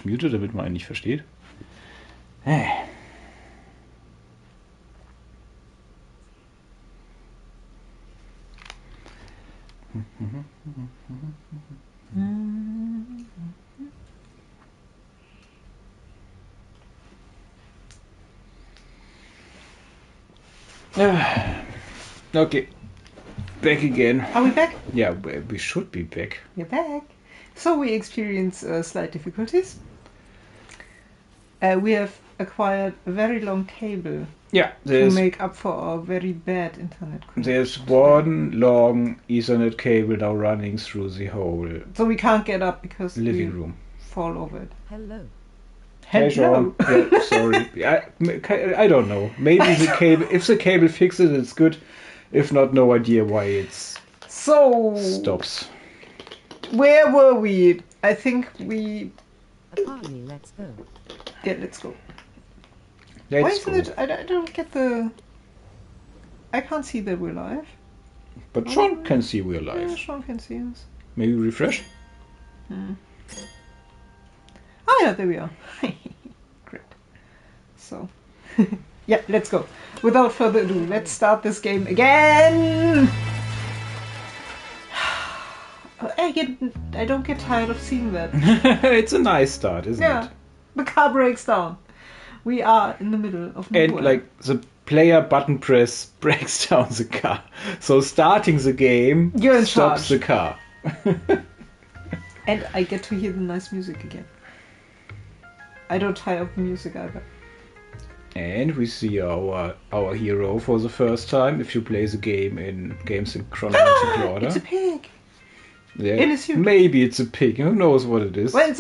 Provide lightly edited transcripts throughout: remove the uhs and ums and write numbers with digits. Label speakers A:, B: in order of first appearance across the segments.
A: mute, damit man einen nicht versteht. Okay. Back again.
B: Are we back?
A: Yeah, we should be back.
B: We're back. So we experience slight difficulties. We have acquired a very long cable to make up for our very bad internet connection.
A: There's one long Ethernet cable now running through the whole
B: so we can't get up because
A: living room.
B: Fall over it.
C: Hello.
A: Hello. Yeah, sorry. I don't know. Maybe the cable. If the cable fixes it, it's good. If not, no idea why it's stops.
B: Where were we? I think we.
C: Apparently, let's go.
B: Yeah, let's go.
A: Why
B: isn't it? I don't get the. I can't see that we're live.
A: But Sean can see we're live.
B: Yeah, Sean can see us.
A: Maybe refresh.
B: Oh yeah, there we are. Great. So, yeah, let's go. Without further ado, let's start this game again. I don't get tired of seeing that.
A: It's a nice start, isn't it?
B: Yeah. The car breaks down. We are in the middle of nowhere.
A: And like the player button press breaks down the car. So starting the game stops the car.
B: And I get to hear the nice music again. I don't tire of the music either.
A: And we see our hero for the first time if you play the game in games in chronological order.
B: It's a pig.
A: Yeah,
B: in a suit.
A: Maybe it's a pig. Who knows what it is?
B: Well, it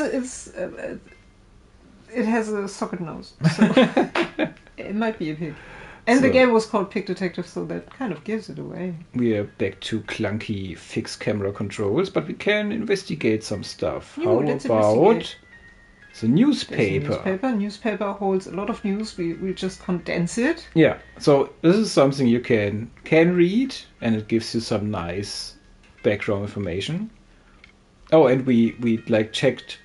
B: has a socket nose, so it might be a pig. And the game was called Pig Detective, so that kind of gives it away.
A: We are back to clunky fixed camera controls, but we can investigate some stuff. How about the newspaper?
B: Newspaper holds a lot of news. We just condense it.
A: Yeah, so this is something you can read, and it gives you some nice background information. Oh, and we like checked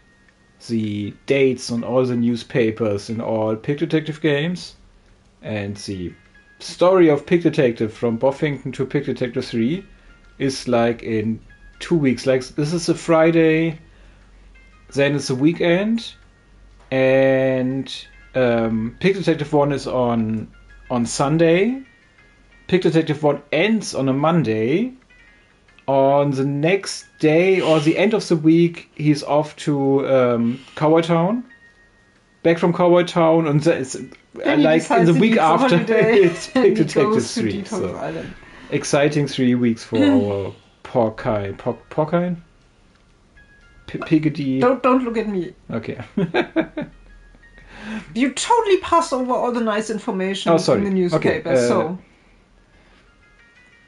A: the dates on all the newspapers in all Pig Detective games, and the story of Pig Detective from Boffington to Pig Detective 3 is like in 2 weeks. Like this is a Friday, then it's a weekend, and Pig Detective 1 is on Sunday. Pig Detective 1 ends on a Monday. On the next day or the end of the week, he's off to Cowboy Town. Back from Cowboy Town, and like in the week after, it's Pig Detective 3. So exciting 3 weeks for our porcine. Piggity.
B: Don't look at me.
A: Okay.
B: You totally passed over all the nice information in the newspaper.
A: Okay,
B: so.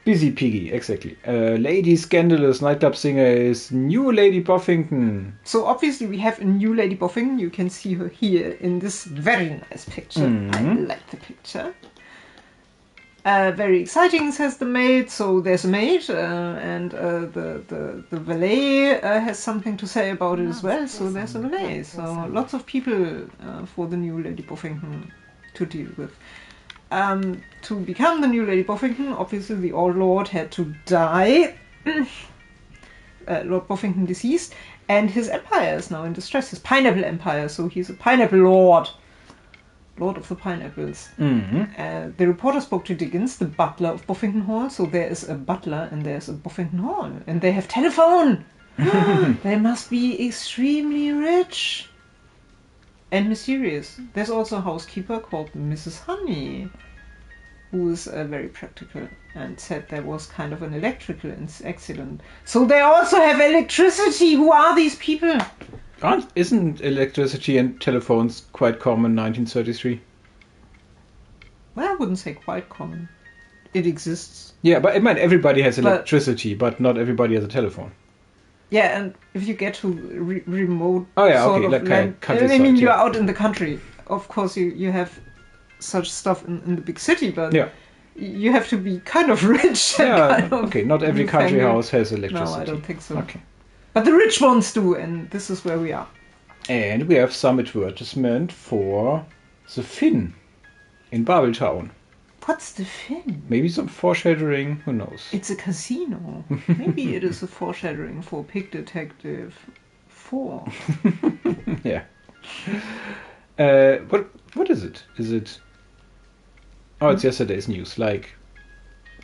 A: Busy Piggy, exactly. Lady Scandalous nightclub singer is new Lady Boffington.
B: So obviously we have a new Lady Boffington. You can see her here in this very nice picture. I like the picture. Very exciting, says the maid. So there's a maid, and the valet has something to say about it as well. So there's a valet. So lots of people for the new Lady Boffington to deal with. To become the new Lady Boffington, obviously the old lord had to die. Lord Boffington deceased, and his empire is now in distress. His pineapple empire, so he's a pineapple lord. Lord of the Pineapples. The reporter spoke to Dickens, the butler of Boffington Hall. So there is a butler and there's a Boffington Hall. And they have telephone! They must be extremely rich. And mysterious. There's also a housekeeper called Mrs. Honey, who is very practical and said there was kind of an electrical accident. So they also have electricity! Who are these people?
A: Isn't electricity and telephones quite common in 1933?
B: Well, I wouldn't say quite common. It exists.
A: Yeah, but I mean, everybody has electricity, but not everybody has a telephone.
B: Yeah, and if you get to remote
A: countryside,
B: I mean, you're out in the country. Of course, you have such stuff in the big city, but you have to be kind of rich.
A: Yeah, not every country house has electricity.
B: No, I don't think so.
A: Okay.
B: But the rich ones do, and this is where we are.
A: And we have some advertisement for the Finn in Babeltown.
B: What's the Finn?
A: Maybe some foreshadowing, who knows?
B: It's a casino. Maybe it is a foreshadowing for Pig Detective 4.
A: Yeah. What is it? Is it... Oh, it's yesterday's news, like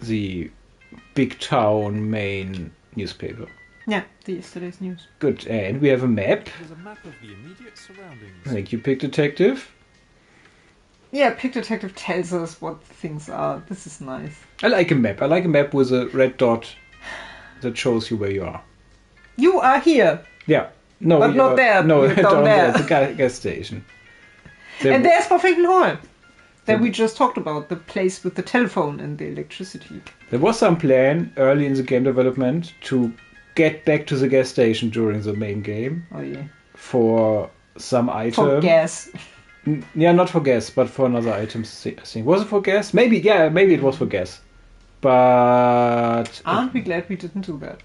A: the big town main newspaper.
B: Yeah, the yesterday's news.
A: Good, and we have a map.
D: There's a map of the immediate surroundings.
A: Thank you, Pig Detective.
B: Yeah, Pig Detective tells us what things are. This is nice.
A: I like a map. I like a map with a red dot that shows you where you are.
B: You are here.
A: Yeah. No,
B: But not there.
A: No,
B: You're
A: down there.
B: there.
A: The gas station.
B: And there's Boffington Hall. That we just talked about, the place with the telephone and the electricity.
A: There was some plan early in the game development to get back to the gas station during the main game.
B: Oh yeah.
A: For some item.
B: For gas.
A: Yeah, not for gas, but for another item. I think. Was it for gas? Maybe it was for gas. But...
B: Aren't we glad we didn't do that?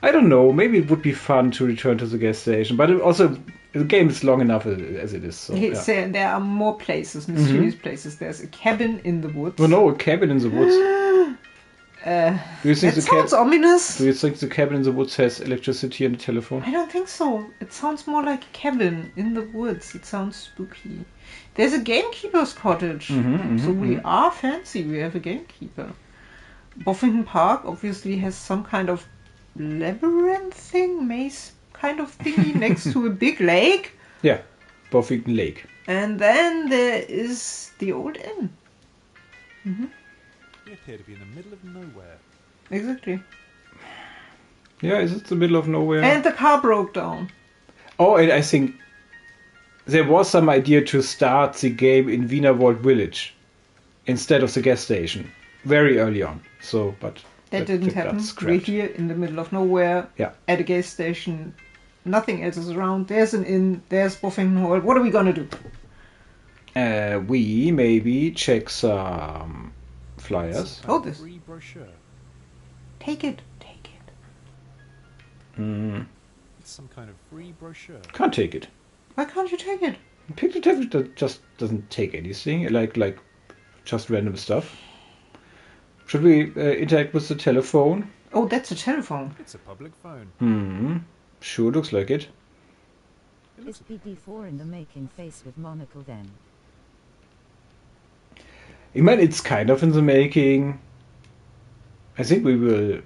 A: I don't know. Maybe it would be fun to return to the gas station. But the game is long enough as it is. So,
B: So there are more places, mysterious places. There's a cabin in the woods.
A: Oh no, a cabin in the woods. Do you think
B: that sounds ominous.
A: Do you think the cabin in the woods has electricity and a telephone?
B: I don't think so. It sounds more like a cabin in the woods. It sounds spooky. There's a gamekeeper's cottage. So we are fancy. We have a gamekeeper. Boffington Park obviously has some kind of labyrinth thing, maze kind of thingy next to a big lake.
A: Yeah, Boffington Lake.
B: And then there is the old inn.
D: We appear to be in the middle of nowhere.
B: Exactly.
A: Yeah, is it the middle of nowhere?
B: And the car broke down.
A: Oh, and I think there was some idea to start the game in Wienerwald Village instead of the gas station very early on. So, but
B: that didn't happen. We're here in the middle of nowhere.
A: Yeah.
B: At a gas station. Nothing else is around. There's an inn. There's Boffington Hall. What are we gonna do?
A: We maybe check some flyers.
B: Oh, this.
D: Free brochure.
B: Take it. Take it.
D: It's some kind of free brochure.
A: Can't take it.
B: Why can't you take it?
A: Pig Detective just doesn't take anything, like just random stuff. Should we interact with the telephone?
B: Oh, that's a telephone.
D: It's a public phone.
A: Sure, looks like it.
C: Is PD4 in the making face with monocle then?
A: I mean, it's kind of in the making. I think we will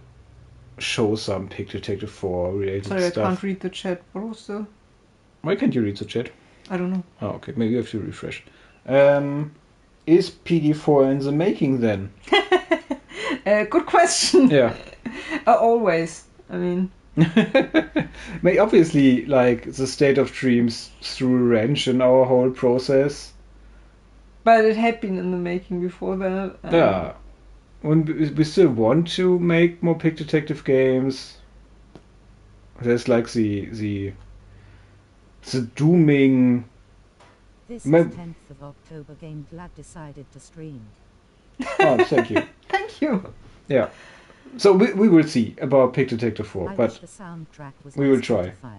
A: show some Pig Detective 4 related
B: Sorry,
A: stuff.
B: I can't read the chat. What was the...
A: Why can't you read the chat?
B: I don't know.
A: Oh, okay. Maybe you have to refresh. Is PD4 in the making then?
B: Good question.
A: Yeah.
B: Always. I mean...
A: Obviously, like, the state of dreams threw a wrench in our whole process.
B: But it had been in the making before that.
A: Yeah. We still want to make more Pig Detective games. There's like the dooming...
C: This is 10th of October game Glad decided to stream.
A: Oh, thank you.
B: Thank you.
A: Yeah. So we will see about Pig Detective 4,
C: I
A: but
C: wish the soundtrack was
A: we
C: on
A: will try.
C: Spotify.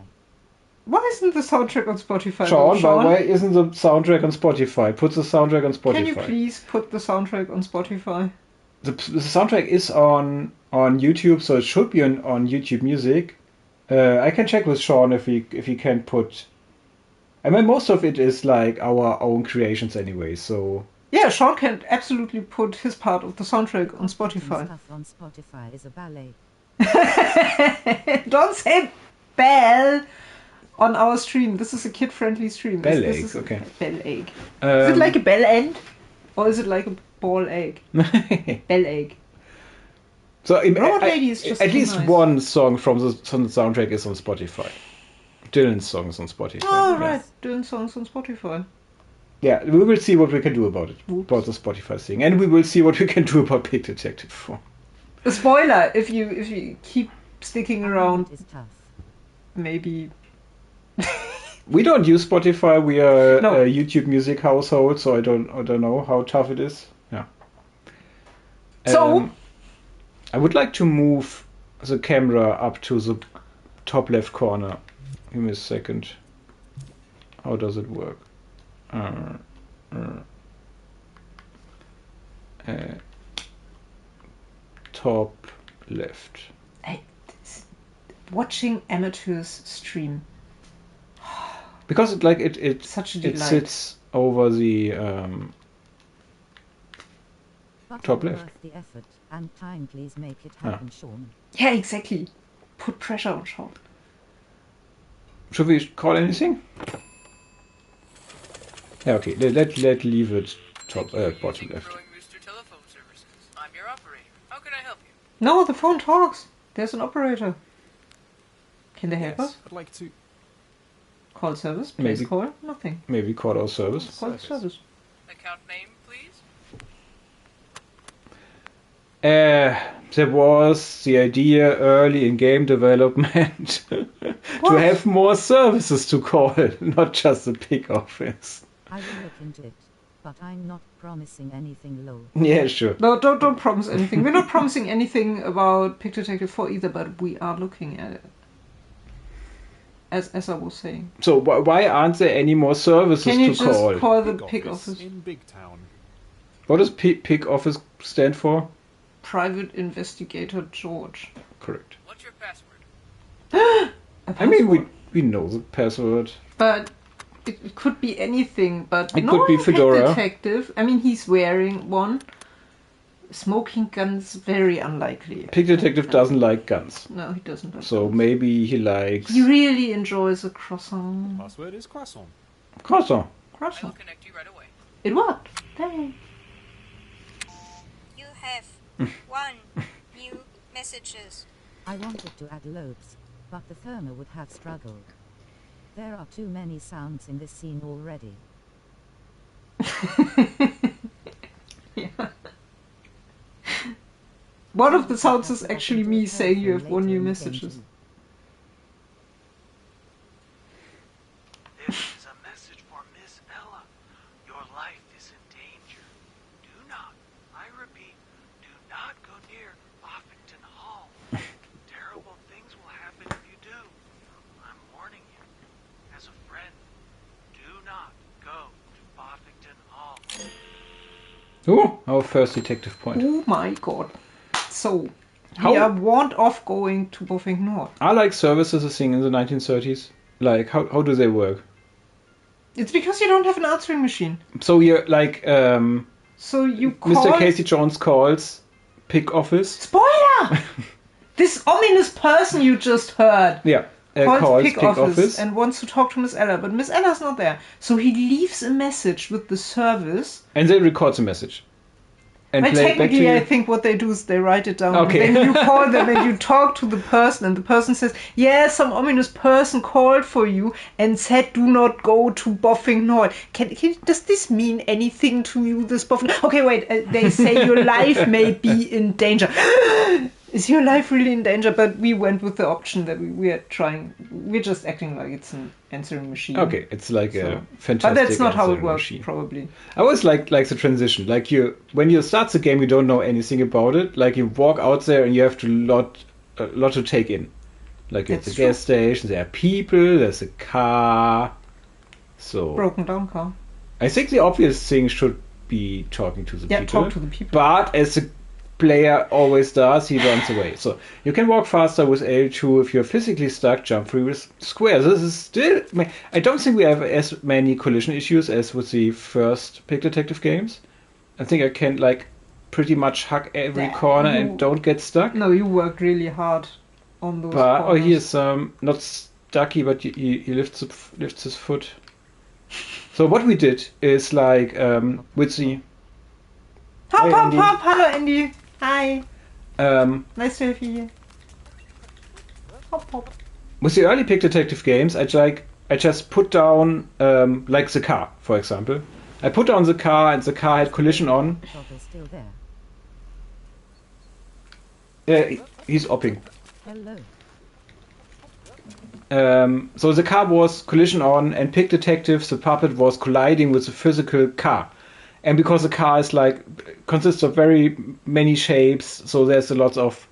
B: Why isn't the soundtrack on Spotify?
A: Sean, why isn't the soundtrack on Spotify? Put the soundtrack on Spotify.
B: Can you please put the soundtrack on Spotify?
A: The soundtrack is on YouTube, so it should be on YouTube Music. I can check with Sean if he can put... I mean, most of it is like our own creations anyway, so...
B: Yeah, Sean can absolutely put his part of the soundtrack on Spotify.
C: Stuff on Spotify is a ballet.
B: Don't say bell on our stream. This is a kid-friendly stream.
A: Bell
B: This
A: egg,
B: is
A: okay.
B: Bell egg. Is it like a bell end? Or is it like a ball egg? Bell egg.
A: So
B: Robot Lady is just
A: at
B: so
A: least
B: nice.
A: one song from the soundtrack is on Spotify. Dylan's song is on Spotify.
B: Oh,
A: yeah.
B: right. Doing songs on Spotify.
A: Yeah, we will see what we can do about it,
B: Oops.
A: about the Spotify thing, and we will see what we can do about Pig Detective 4.
B: A spoiler, if you keep sticking around,
C: Is tough.
B: maybe...
A: We don't use Spotify. We are
B: No.
A: a YouTube Music household, so I don't know how tough it is. Yeah.
B: So?
A: I would like to move the camera up to the top left corner. Give me a second. how does it work? Top left.
B: Watching amateurs stream.
A: Because it
B: Such a
A: it
B: delight.
A: sits over the
C: But
A: top
C: not
A: left.
C: worth the effort, and time please make it happen, Sean.
B: Yeah, exactly. Put pressure on Sean.
A: Should we call anything? Yeah, okay. Let leave it top bottom left.
E: Rooster Telephone Services. I'm your operator. How can I help you?
B: No, the phone talks. There's an operator. Can they help
D: Yes,
B: us?
D: I'd like to.
B: Call service. Place
A: Maybe.
B: call. Nothing.
A: Maybe call our service.
B: Call the service.
E: Account name, please.
A: There was the idea early in game development to
B: What?
A: have more services to call, not just the pick office.
C: I will look into it, but I'm not promising anything low.
A: Yeah, sure.
B: No, don't promise anything. We're not promising anything about Pick Detective 4 either, but we are looking at it. As I was saying.
A: So why aren't there any more services
B: Can you
A: to
B: just
A: call?
B: call the
D: Big
B: pick
D: office
B: office
D: in Big Town.
A: What does pick office stand for?
B: Private Investigator George?
A: Correct.
E: What's your password?
A: I mean, we know the password.
B: But it could be anything, but
A: It
B: no
A: could be
B: Pick
A: Fedora.
B: Detective. I mean, he's wearing one. Smoking guns, very unlikely.
A: Pick Detective doesn't like guns.
B: No, he doesn't. Like
A: So
B: guns.
A: maybe he likes
B: He really enjoys a croissant.
D: Password is croissant.
A: croissant.
E: I will
B: Croissant.
E: connect you right away.
B: It worked. Hey.
F: You have one new messages.
C: I wanted to add loads, but the firmer would have struggled. There are too many sounds in this scene already.
B: Yeah. One of the sounds is actually me saying you have one new messages.
G: This is a message for Miss Ella. Your life is in danger. Do not, I repeat, do not go near Boffington Hall. Terrible things will happen if you do. I'm warning you. As a friend, do not go to Boffington Hall.
A: Oh, our first detective point.
B: Oh my god. So,
A: How-
B: we are warned off going to Boffington Hall.
A: Are like services a thing in the 1930s? Like, how do they work?
B: It's because you don't have an answering machine.
A: So you're like,
B: So you call...
A: Mr. Casey Jones calls pick office.
B: Spoiler! This ominous person you just heard
A: Yeah,
B: calls
A: calls
B: pick office and wants to talk to Miss Ella, but Miss Ella's not there. So he leaves a message with the service.
A: and they record the message. And
B: Well,
A: play it back to
B: technically, I
A: you.
B: think what they do is they write it down.
A: Okay.
B: And then you call them and you talk to the person, and the person says, "Yeah, some ominous person called for you and said do not go to Boffington Hall." Does this mean anything to you? This Boffington? Okay, wait. They say your life may be in danger. Is your life really in danger? But we went with the option that we're just acting like it's an answering machine.
A: Okay, it's like a
B: So-
A: fantastic.
B: But that's not how it
A: answering
B: works,
A: machine.
B: probably.
A: I always like the transition. Like when you start the game, you don't know anything about it. Like you walk out there and you have a lot to take in. Like it's a
B: That's
A: gas station, there are people, there's a car. So
B: Broken down car.
A: I think the obvious thing should be talking to the
B: Yeah,
A: people.
B: talk to the people.
A: But as the player always does, he runs away. So you can walk faster with L2 if you're physically stuck. Jump through with square. This is still. I don't think we have as many collision issues as with the first Pick Detective games. I think I can like pretty much hug every
B: Yeah,
A: corner
B: you-
A: and don't get stuck.
B: No, you worked really hard on those.
A: But
B: corners.
A: he's not stucky, but he lifts his foot. So what we did is like with the
B: Hop,
A: Hey,
B: hop,
A: Andy.
B: hop! Hello, Andy. Hi.
A: um,
B: Nice to have you here. Hop, hop.
A: with the early Pick Detective games, I just put down like the car, for example. I put down the car and the car had collision on.
C: Toggle's still there.
A: He's opping.
C: Hello.
A: So the car was collision on, and Pick Detective, the puppet, was colliding with the physical car. And because the car is consists of very many shapes, so there's a lot of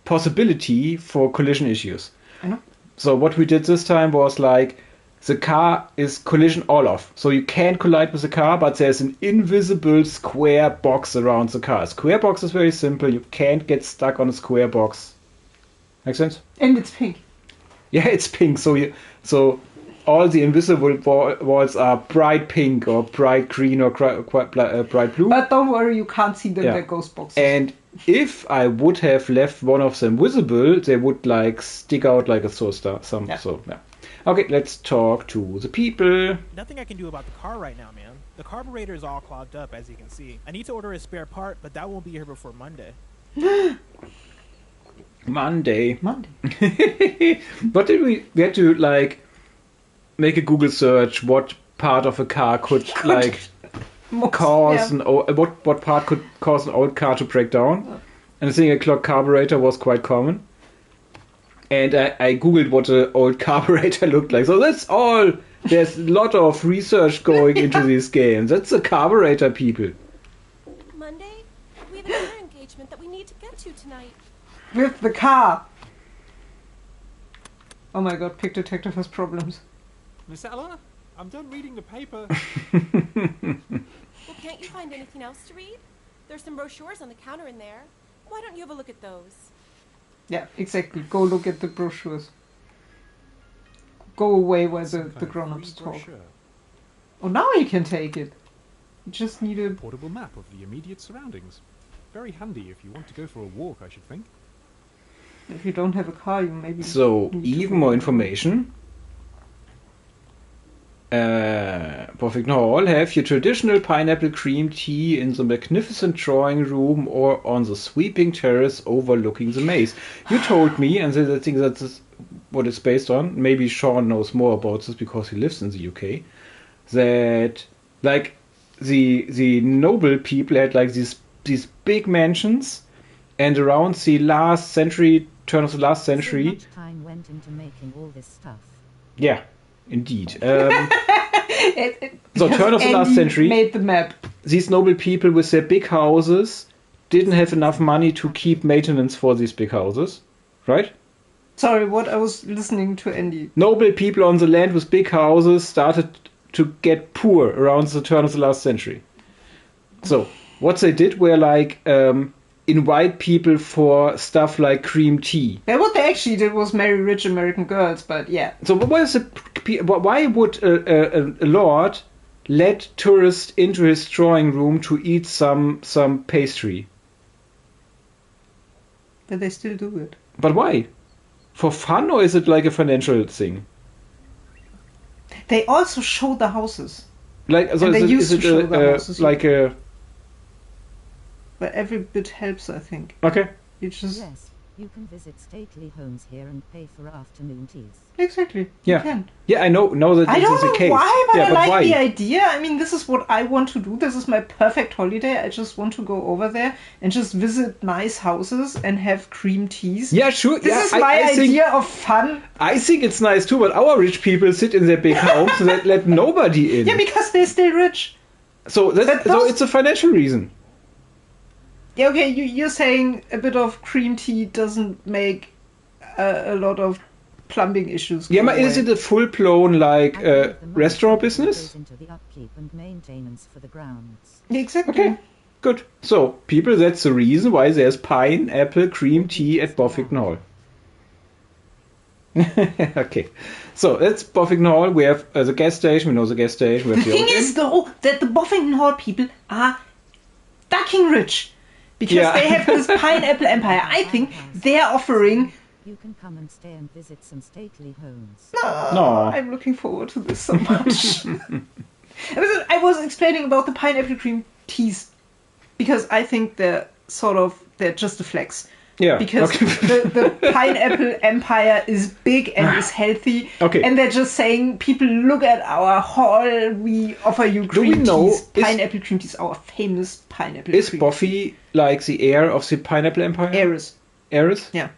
A: possibility for collision issues.
B: I know.
A: So what we did this time was like the car is collision all off. So you can't collide with the car, but there's an invisible square box around the car. A square box is very simple. You can't get stuck on a square box. Make sense?
B: And it's pink.
A: Yeah, it's pink. So all the invisible walls are bright pink or bright green or bright blue.
B: But don't worry, you can't see them.
A: Yeah.
B: They're ghost boxes.
A: And if I would have left one of them visible, they would like stick out like a sore star. So yeah. Okay, let's talk to the people.
H: Nothing I can do about the car right now, man. The carburetor is all clogged up, as you can see. I need to order a spare part, but that won't be here before Monday.
A: Monday. What did we had to like make a Google search? What part of a car could like cause what part could cause an old car to break down? And I think a clogged carburetor was quite common. And I googled what an old carburetor looked like. So that's all. There's a lot of research going into these games. That's the carburetor, people.
I: Monday, we have a dinner engagement that we need to get to tonight.
B: With the car. Oh my god, Pig Detective has problems.
D: Miss Ella, I'm done reading the paper.
I: Well, can't you find anything else to read? There's some brochures on the counter in there. Why don't you have a look at those?
B: Yeah, exactly. Go look at the brochures. Go away where the grown-ups talk.
D: Brochure.
B: Oh, now you can take it. You just need a...
D: Portable map of the immediate surroundings. Very handy if you want to go for a walk, I should think.
B: If you don't have a car, you maybe...
A: So,
B: need
A: even more information. Boffington Hall have your traditional pineapple cream tea in the magnificent drawing room or on the sweeping terrace overlooking the maze. You told me, and I think that's what it's based on, maybe Sean knows more about this because he lives in the UK, that like the noble people had like these big mansions, and around the last century, turn of the last century...
C: So much time went into making all this stuff.
A: Yeah, indeed.
B: So
A: turn of the last century,
B: made the map.
A: These noble people with their big houses didn't have enough money to keep maintenance for these big houses, right?
B: Sorry, what? I was listening to Andy.
A: Noble people on the land with big houses started to get poor around the turn of the last century. So what they did were like invite people for stuff like cream tea.
B: Yeah, what they actually did was marry rich American girls, but yeah.
A: So why would a lord let tourists into his drawing room to eat some pastry?
B: But they still do it.
A: But why? For fun, or is it like a financial thing?
B: They also show the houses.
A: Like, so
B: and they used
A: is
B: to show
A: it
B: the houses.
A: like a...
B: But every bit helps, I think.
A: Okay.
B: You just...
C: Yes, you can visit stately homes here and pay for afternoon teas.
B: Exactly.
A: Yeah.
B: You can.
A: Yeah, I know that
B: I
A: this
B: don't
A: is the
B: know
A: case.
B: why, but
A: yeah,
B: I like
A: why?
B: the idea. I mean, this is what I want to do. This is my perfect holiday. I just want to go over there and just visit nice houses and have cream teas.
A: Yeah, sure.
B: This is my idea of fun.
A: I think it's nice too, but our rich people sit in their big homes and let nobody in.
B: Yeah, because they're still rich.
A: So it's a financial reason.
B: Yeah, okay, you're saying a bit of cream tea doesn't make a lot of plumbing issues.
A: Yeah, but is it a full-blown like restaurant
C: Goes
A: business?
C: into the upkeep and maintenance for the grounds.
B: Exactly.
A: Okay, good. So, people, that's the reason why there's pineapple cream tea at Boffington Hall. Okay, so that's Boffington Hall. We have the gas station. We know the gas station. We have
B: The
A: the
B: thing
A: old
B: is,
A: inn.
B: though, that the Boffington Hall people are fucking rich. Because they have this pineapple empire. I think they're offering...
C: You can come and stay and visit some stately homes.
A: No.
B: I'm looking forward to this so much. I was explaining about the pineapple cream teas because I think they're just a flex.
A: Yeah.
B: Because the pineapple empire is big and is healthy.
A: Okay.
B: And they're just saying, people, look at our hall. We offer you cream
A: we know
B: teas. Pineapple cream teas, our famous pineapple
A: Is
B: cream
A: Boffy like the heir of the pineapple empire?
B: Heiress.
A: Heiress?
B: Yeah.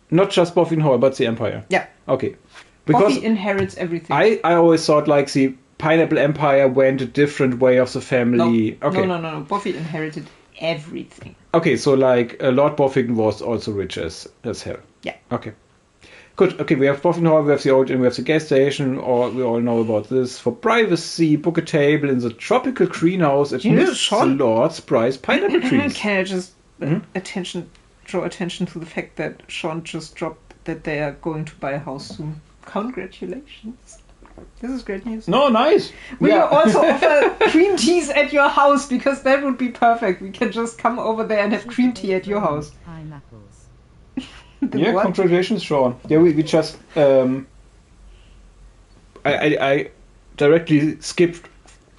A: Not just Boffington Hall, but the empire.
B: Yeah.
A: Okay. Because
B: Buffy inherits everything.
A: I always thought like the pineapple empire went a different way of the family.
B: No.
A: Okay.
B: No. Buffy inherited everything.
A: Okay, so like Lord Boffington was also rich as hell.
B: Yeah.
A: Okay. Good. Okay, we have Boffington Hall, we have the Old Inn, we have the gas station, or we all know about this. For privacy, book a table in the tropical greenhouse at
B: know,
A: Miss
B: Sean-
A: Lord's prize pineapple trees.
B: Can I just draw attention to the fact that Sean just dropped that they are going to buy a house soon. Congratulations. This is great news.
A: No, nice.
B: Will you also offer cream teas at your house? Because that would be perfect. We can just come over there and have cream tea at your house.
C: Pineapples.
A: Yeah,
B: What?
A: congratulations, Sean. Yeah, we just I directly skipped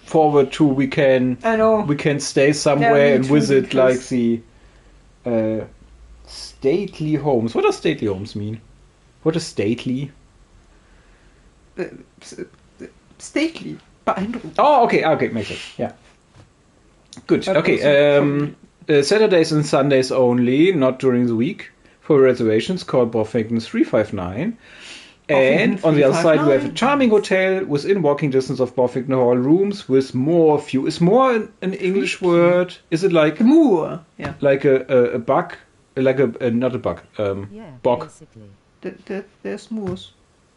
A: forward to we can stay somewhere
B: Yeah, me
A: and
B: too,
A: visit
B: because-
A: like the stately homes. What does stately homes mean? What is stately?
B: Stately. Beeindruckend.
A: Oh, okay, makes sense. Yeah. Good.
B: But
A: Okay.
B: also
A: Saturdays and Sundays only, not during the week. For reservations, call Boffington 359. And
B: Boffington
A: on the other side, we have a
B: 359.
A: charming hotel within walking distance of Boffington Hall, rooms with more view. Is more an English word? Is it like
B: Moor. Yeah.
A: like a bug? Like a not a bug.
C: Yeah,
A: Bog.
C: basically.
B: There's moors.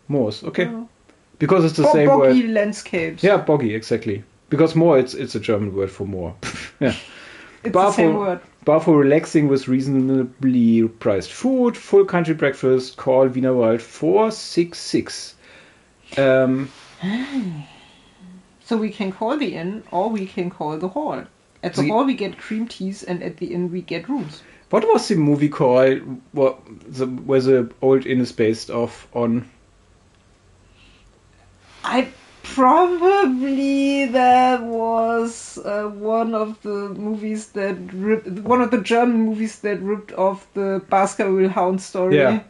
A: Moors. Okay.
B: Oh.
A: Because it's the same
B: Boggy
A: word.
B: landscapes.
A: Yeah, boggy, exactly. Because more, it's a German word for more. Yeah.
B: It's
A: Bar
B: the same
A: for-
B: word.
A: Bar for relaxing with reasonably priced food, full country breakfast, call Wienerwald 466.
B: So we can call the inn or we can call the hall. At the
A: The-
B: hall we get cream teas and at the inn we get rooms.
A: What was the movie called where the Old Inn is based off on?
B: I probably that was one of the movies that one of the German movies that ripped off the Baskerville Hound story
A: Yeah.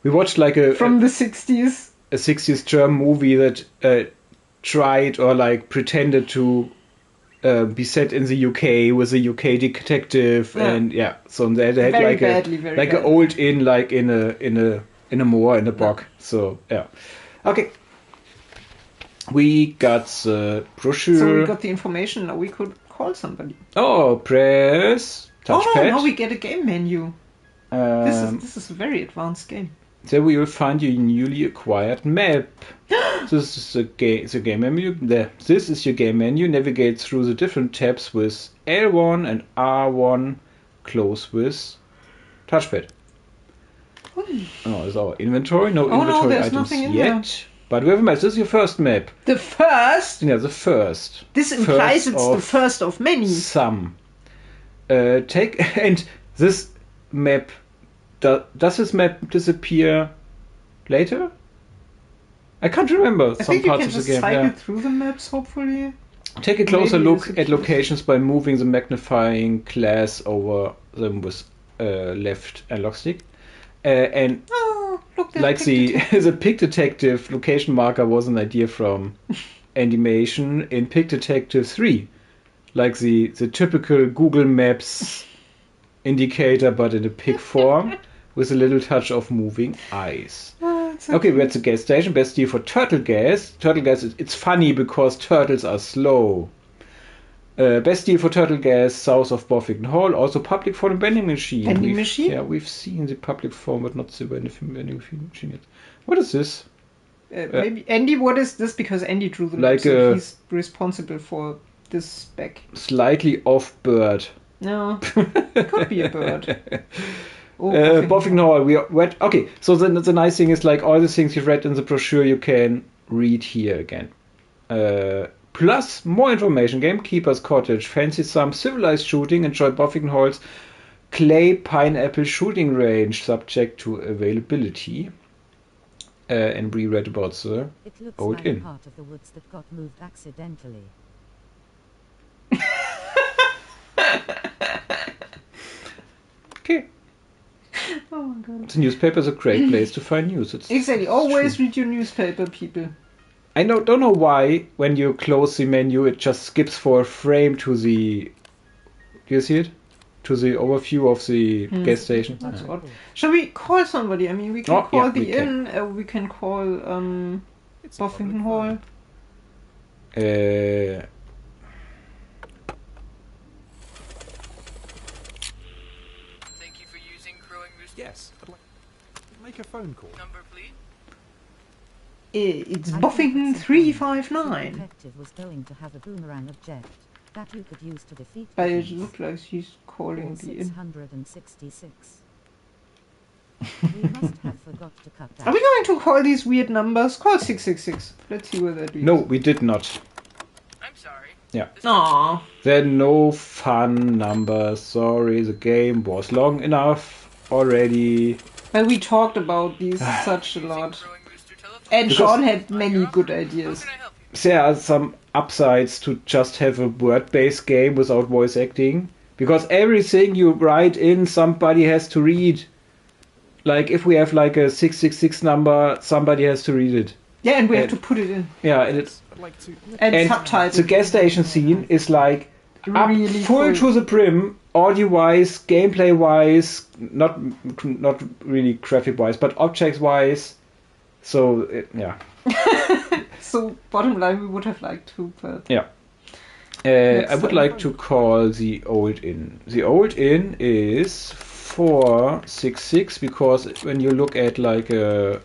A: We watched like a
B: from the 60s.
A: 60s German movie that tried or like pretended to be set in the UK with a UK detective,
B: Yeah.
A: and yeah, so they had
B: Very
A: like
B: badly,
A: a
B: very
A: like an
B: badly.
A: old inn, like in a moor in a bog. So yeah, okay. We got the brochure.
B: So we got the information. Now we could call somebody.
A: Oh, press touchpad.
B: Oh, now we get a game menu. This is a very advanced game.
A: There we will find your newly acquired map. This is the game menu. There. This is your game menu. Navigate through the different tabs with L1 and R1. Close with touchpad. Oh, is our inventory? No
B: no,
A: inventory
B: there's
A: items
B: nothing in
A: yet. But we have a map. This is your first map.
B: The first.
A: Yeah, the first.
B: This implies it's the
A: of
B: first of many.
A: some. Take and this map. Does this map disappear later? I can't remember
B: I
A: some
B: think you
A: parts
B: can
A: of the
B: just
A: game.
B: cycle
A: Yeah.
B: through the maps, hopefully.
A: Take a closer
B: Maybe
A: look
B: this
A: at
B: appears.
A: locations by moving the magnifying glass over them with left analog stick. And
B: Oh, look, there's
A: like
B: Pick
A: the
B: Detective.
A: the Pick Detective location marker was an idea from animation in Pick Detective 3. Like the typical Google Maps indicator, but in a pig form with a little touch of moving eyes.
B: Oh, it's
A: Okay, we're at the gas station. Best deal for turtle gas. Turtle gas, it's funny because turtles are slow. Best deal for turtle gas south of Boffington Hall. Also public phone and vending machine.
B: Vending machine?
A: Yeah, we've seen the public phone, but not the vending machine yet. What is this?
B: Maybe Andy, what is this? Because Andy drew the
A: Like
B: map, so
A: a-
B: he's responsible for this spec.
A: Slightly off bird.
B: No, it could be a bird. Oh,
A: Boffington Hall. We read. Okay, so the nice thing is like all the things you read in the brochure you can read here again. Plus more information: Gamekeeper's Cottage, fancy some civilized shooting. Enjoy Boffington Hall's clay pineapple shooting range, subject to availability. And we read about the
C: It looks
A: Old
C: like
A: Inn.
C: part of the woods that got moved accidentally.
A: Okay.
B: Oh my god.
A: The newspaper is a great place to find news.
B: Exactly.
A: it's
B: Always
A: true.
B: read your newspaper, people.
A: I don't know why when you close the menu it just skips for a frame to the. Do you see it? To the overview of the gas station.
B: That's
A: Yeah.
B: odd. Shall we call somebody? I mean, we can
A: Oh,
B: call
A: yeah,
B: the
A: we can.
B: inn. We can call
D: It's a
B: Boffington
D: public
B: Hall.
D: phone.
E: Thank you for using Crowing Rooster.
D: Yes, I'd like make a phone call.
E: Number, please.
B: It's
C: I
B: Boffington
C: think it's important.
B: 359.
C: The detective was going to have a boomerang object that you could use to defeat
B: But it
C: Dickens.
B: looked like she's calling
C: Call
B: the inn.
C: 666. We must have forgot to cut that.
B: Are we going to call these weird numbers? Call 666. Let's see where that leads.
A: No, we did not.
E: I'm sorry.
A: Yeah.
B: Aww.
A: There are no fun numbers. Sorry, the game was long enough already.
B: But we talked about these such a lot.
E: Growing rooster telephone.
B: And
A: Because-
B: Sean had many good
E: How
B: ideas.
E: can I help you?
A: There are some upsides to just have a word-based game without voice acting. Because everything you write in, somebody has to read. Like, if we have like a 666 number, somebody has to read it.
B: Yeah, and we have
A: And-
B: to put it in.
A: Yeah, and it's...
D: I'd like to.
B: And,
A: And
B: subtitles.
A: the gas station scene is like
B: Really
A: up full
B: cool.
A: to the brim, audio-wise, gameplay-wise, not really graphic-wise, but object-wise. So, yeah.
B: So, bottom line, we would have liked to, but...
A: Yeah. I would like to call the old inn. The old inn is 466 because when you look at like a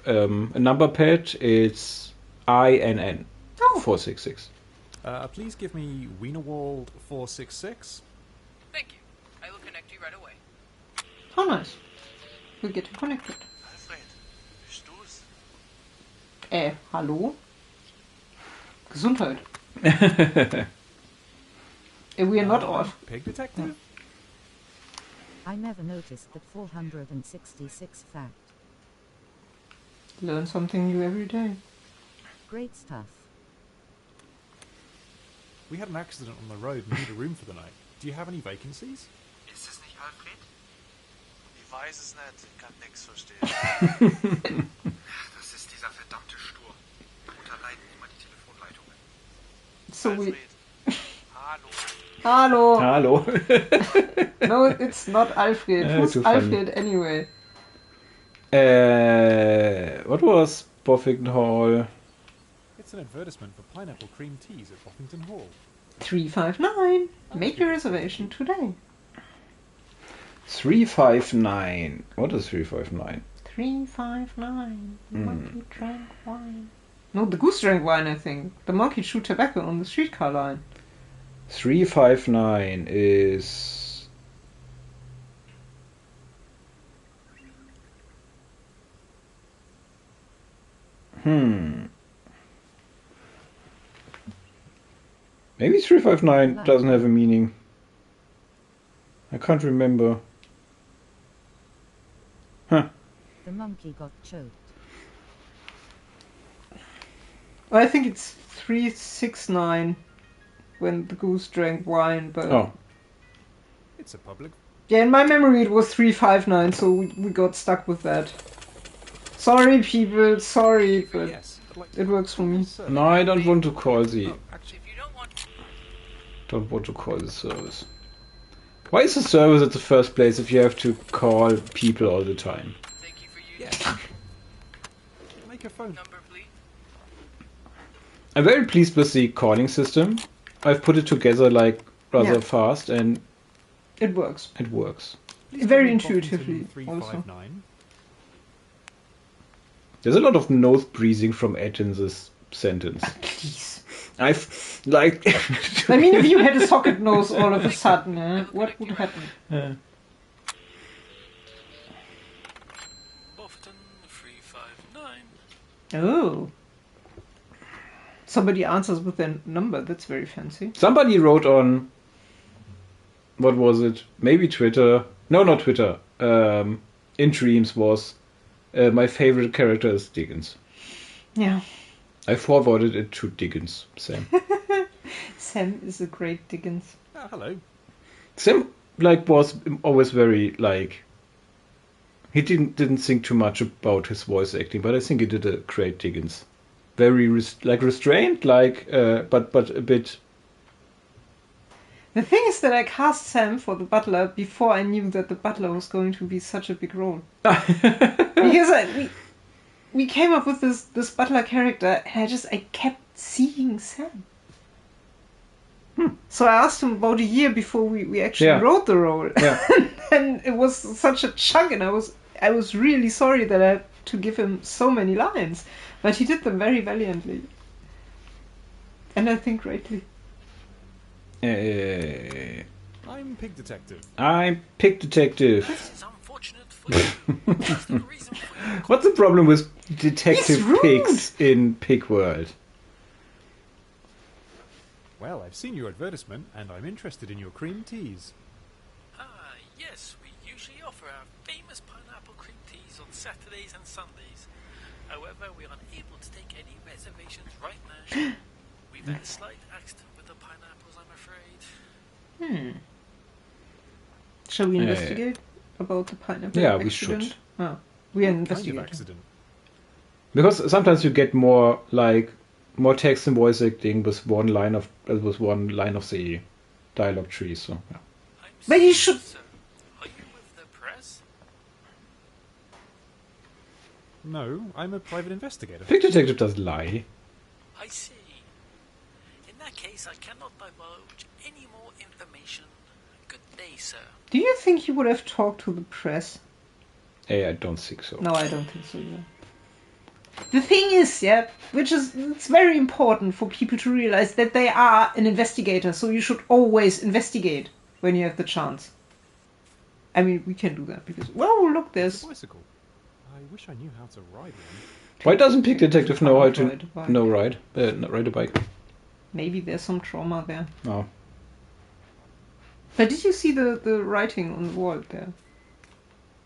A: number pad, it's INN.
B: Oh.
A: 466.
D: Please give me Wienerwald 466.
E: Thank you. I will connect you right away.
B: How nice. We get connected.
G: Alfred, bist du's?
B: Hallo? Gesundheit. We are not off.
D: Pig detective?
C: I never noticed that 466 fact.
B: Learn something new every day.
C: Great stuff.
D: We had an accident on the road and need a room for the night. Do you have any vacancies?
G: Ist es nicht Alfred? Ich weiß es nicht, ich kann nix verstehen. Das ist dieser verdammte Sturm. Darunter leiden immer die Telefonleitungen.
B: So we...
G: Hallo.
B: Hallo!
A: Hello.
B: No, it's not Alfred. Who's
A: too funny.
B: Alfred anyway?
A: What was Boffington Hall?
D: It's an advertisement for pineapple cream teas at Boffington Hall.
B: 359. Make your reservation today.
A: 359. What is 359?
B: 359. The monkey drank wine. No, the goose drank wine, I think. The monkey chewed tobacco on the streetcar line.
A: 359 is... Maybe 359 doesn't have a meaning. I can't remember. Huh.
C: The monkey got choked.
B: Well, I think it's 369 when the goose drank wine, but...
A: Oh.
D: It's a public.
B: Yeah, in my memory it was 359, so we got stuck with that. Sorry, people, sorry, but
D: Yes. I'd like
B: it works for me.
A: No, I don't want to call the...
D: Oh, actually,
E: If you don't want
A: Don't want to call the service. Why is the service at the first place if you have to call people all the time?
E: thank you for using
D: yes. Make a phone.
E: number, please.
A: I'm very pleased with the calling system. I've put it together like rather
B: Yeah.
A: fast and
B: It works.
A: it works.
D: Please
B: Very
D: give me
B: intuitively,
D: Boffington
B: also.
D: 359.
A: There's a lot of nose breathing from Ed in this sentence.
B: Please.
A: I've like
B: I mean, if you had a socket nose all of a sudden, what would happen?
G: Boffington 359.
B: Oh. Somebody answers with their number. That's very fancy.
A: somebody wrote on what was it? Maybe Twitter. No, not Twitter. In Dreams was my favorite character is Dickens.
B: Yeah.
A: I forwarded it to Dickens. Sam.
B: Sam is a great Dickens.
D: Oh, hello.
A: Sam like was always very like he didn't think too much about his voice acting, but I think he did a great Dickens. Very restrained, but a bit.
B: The thing is that I cast Sam for the butler before I knew that the butler was going to be such a big role. Because we came up with this butler character, and I kept seeing Sam. So I asked him about a year before we actually wrote the role.
A: Yeah.
B: And it was such a chunk, and I was really sorry that I to give him so many lines, but he did them very valiantly. And I think greatly.
D: I'm Pig Detective.
A: I'm Pig Detective.
E: This is unfortunate for you. What's the reason for your
A: What's the problem with detective
B: He's rude.
A: pigs in Pig World?
D: Well, I've seen your advertisement, and I'm interested in your cream teas.
E: Yes, we usually offer our famous pineapple cream teas on Saturdays and Sundays. However, we are unable to take any reservations right now. We've had a slight accident with the pineapples, I'm afraid.
B: Shall we investigate about the pineapple
A: Yeah, we
B: accident?
A: should.
B: Oh, we are
D: Kind of
B: investigating.
D: accident.
A: Because sometimes you get more text and voice acting with one line of the dialogue tree. So yeah.
E: I'm
B: But you
E: sorry,
B: should-
E: sir. Are you with the press?
D: No, I'm a private investigator.
A: Pig Detective doesn't lie.
E: I see. In that case, I cannot divulge any more information. Good day, sir.
B: Do you think you would have talked to the press?
A: Hey, I don't think so.
B: No, I don't think so either. The thing is, it's very important for people to realize that they are an investigator, so you should always investigate when you have the chance. I mean, we can do that because, well, look,
D: It's
B: there's...
D: a bicycle. I wish I knew how to ride one.
A: Why doesn't Pig Detective know how
B: Ride a
A: to
B: bike.
A: ride a bike?
B: Maybe there's some trauma there.
A: No.
B: But did you see the writing on the wall there?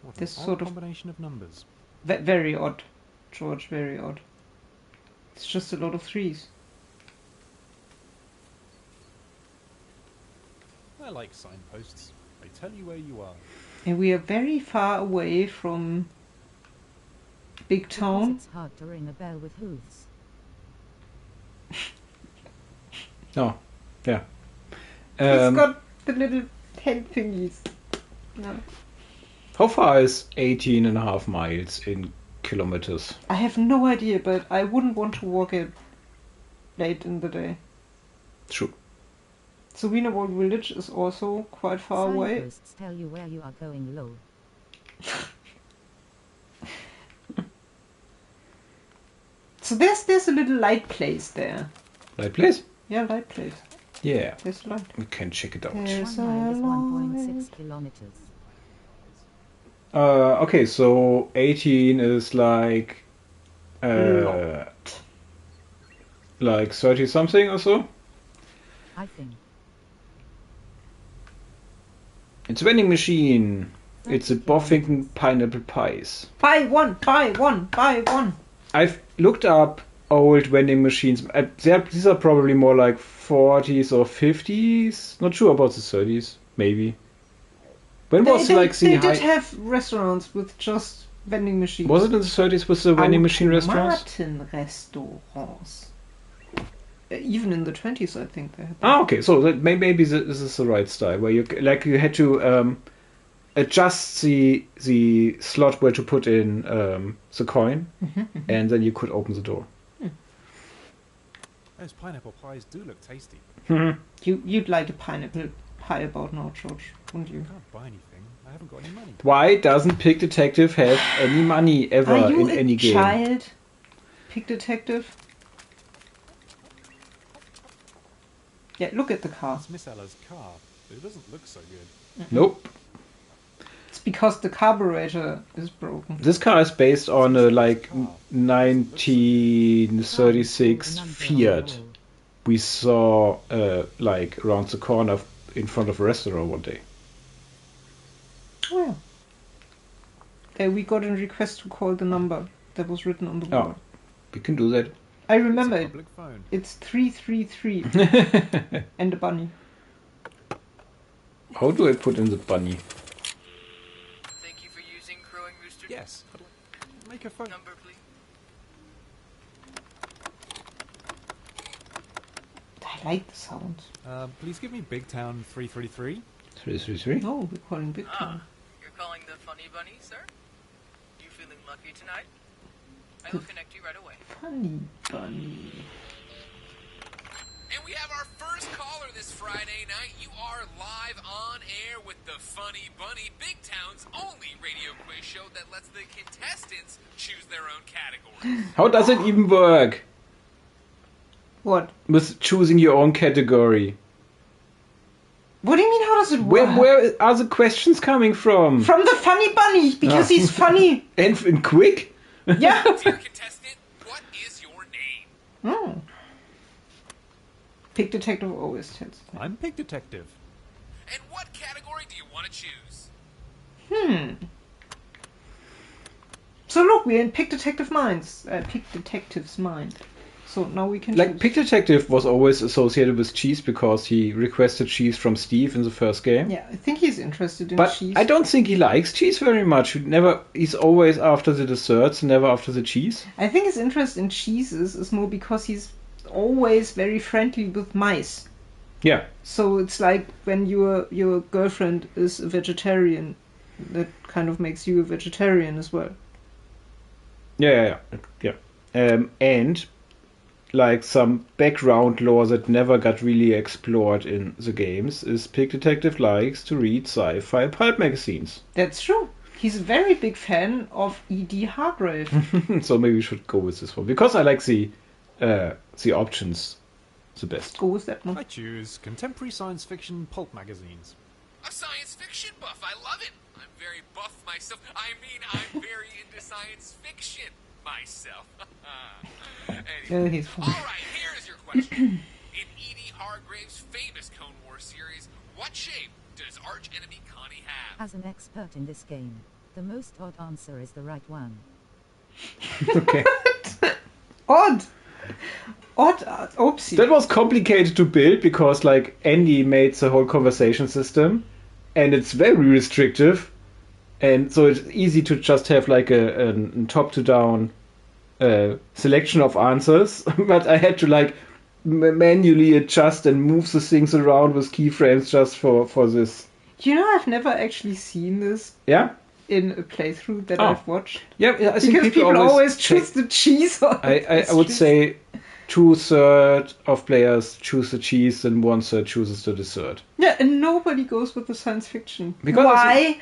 D: What
B: This
D: an
B: sort
D: odd
B: of-
D: combination of numbers.
B: Very odd, George, very odd. It's just a lot of threes.
D: I like signposts. They tell you where you are.
B: And we are very far away from Big
C: Because
B: Town.
C: it's hard to ring a bell with hooves.
A: Oh, yeah.
B: It's got the little head thingies. No.
A: How far is 18.5 miles in kilometers?
B: I have no idea, but I wouldn't want to walk it late in the day.
A: True.
B: So Wienerwald village is also quite far away.
C: Signposts tell you where you are going low.
B: So there's a little light place there.
A: Right place?
B: Yeah, light place.
A: Yeah.
B: There's light.
A: We can check it out.
B: There's
C: 1 mile is
B: a
C: 1.6
B: light.
C: kilometers.
A: Okay, so 18 is like
B: Lot.
A: like 30 something or so.
C: I think.
A: It's a vending machine. It's a Boffington pineapple pies.
B: Buy one, buy one, buy one.
A: I've looked up old vending machines. These are probably more like 40s or 50s. Not sure about the 30s. Maybe. When was
B: they
A: like the
B: they
A: high...
B: did have restaurants with just vending machines.
A: Was it in the 30s with the vending machine restaurants?
B: Automaten restaurants. Even in the 20s, I think they had.
A: Ah, okay. So that maybe this is the right style where you had to adjust the slot where to put in the coin, and then you could open the door.
D: Those pineapple pies do look tasty.
B: You'd like a pineapple pie about now, George, wouldn't you?
D: I can't buy anything. I haven't got any money.
A: Why doesn't Pig Detective have any money ever
B: Are you
A: in any
B: a
A: game?
B: child, Pig Detective? Yeah, look at the car.
D: It's Miss Ella's car, but it doesn't look so good.
A: Nope.
B: It's because the carburetor is broken.
A: This car is based on a 1936 Fiat we saw around the corner in front of a restaurant one day.
B: Oh, yeah. We got a request to call the number that was written on the wall.
A: Oh, we can do that.
B: I remember
D: It's a
B: it.
D: public phone.
B: It's 333 and a bunny.
A: How do I put in the bunny?
E: Thank you for using Crowing Rooster.
D: Yes. Make a phone.
E: Number, please.
B: I like the sound.
D: Please give me Big Town 333.
A: 333?
B: No, we're calling Big Town.
E: You're calling the Funny Bunny, sir? You feeling lucky tonight? I will connect you right away.
B: Funny bunny.
J: And we have our first caller this Friday. Friday night, you are live on air with the Funny Bunny, Big Town's only radio quiz show that lets the contestants choose their own categories.
A: How does it even work?
B: What?
A: With choosing your own category.
B: What do you mean, how does it work?
A: Where are the questions coming from?
B: From the Funny Bunny, because he's funny.
A: And quick?
B: Yeah.
J: Dear contestant, what is your name?
B: Oh. Pig Detective always tells.
D: I'm Pig Detective.
J: And what category do you want to choose?
B: So look, we're in Pig Detective's mind. So now we can
A: Like,
B: choose.
A: Pig Detective was always associated with cheese because he requested cheese from Steve in the first game.
B: Yeah, I think he's interested in
A: But
B: cheese.
A: I don't think he likes cheese very much. He's always after the desserts, never after the cheese.
B: I think his interest in cheeses is more because he's always very friendly with mice.
A: Yeah.
B: So it's like when your girlfriend is a vegetarian, that kind of makes you a vegetarian as well.
A: Yeah. And like some background lore that never got really explored in the games is Pig Detective likes to read sci-fi pulp magazines.
B: That's true. He's a very big fan of E.D. Hargrave.
A: So maybe we should go with this one because I like the options the best.
B: Go with that one.
D: I choose contemporary science fiction pulp magazines.
J: A science fiction buff. I love it. I'm very buff myself. I mean, I'm very into science fiction myself. Anyway.
B: He's fine.
J: All right, here's your question. In E.D. Hargrave's famous Clone Wars series, what shape does arch enemy Connie have?
C: As an expert in this game, the most odd answer is the right one.
A: Okay.
B: Odd. Oopsie.
A: That was complicated to build because like Andy made the whole conversation system and it's very restrictive and so it's easy to just have like a top to down selection of answers, but I had to like manually adjust and move the things around with keyframes just for this.
B: You know, I've never actually seen this
A: Yeah?
B: in a playthrough that I've watched.
A: Yeah, I think
B: Because people always choose the cheese.
A: I would say 2/3 of players choose the cheese and 1/3 chooses the dessert.
B: Yeah, and nobody goes with the science fiction.
A: Because
B: why?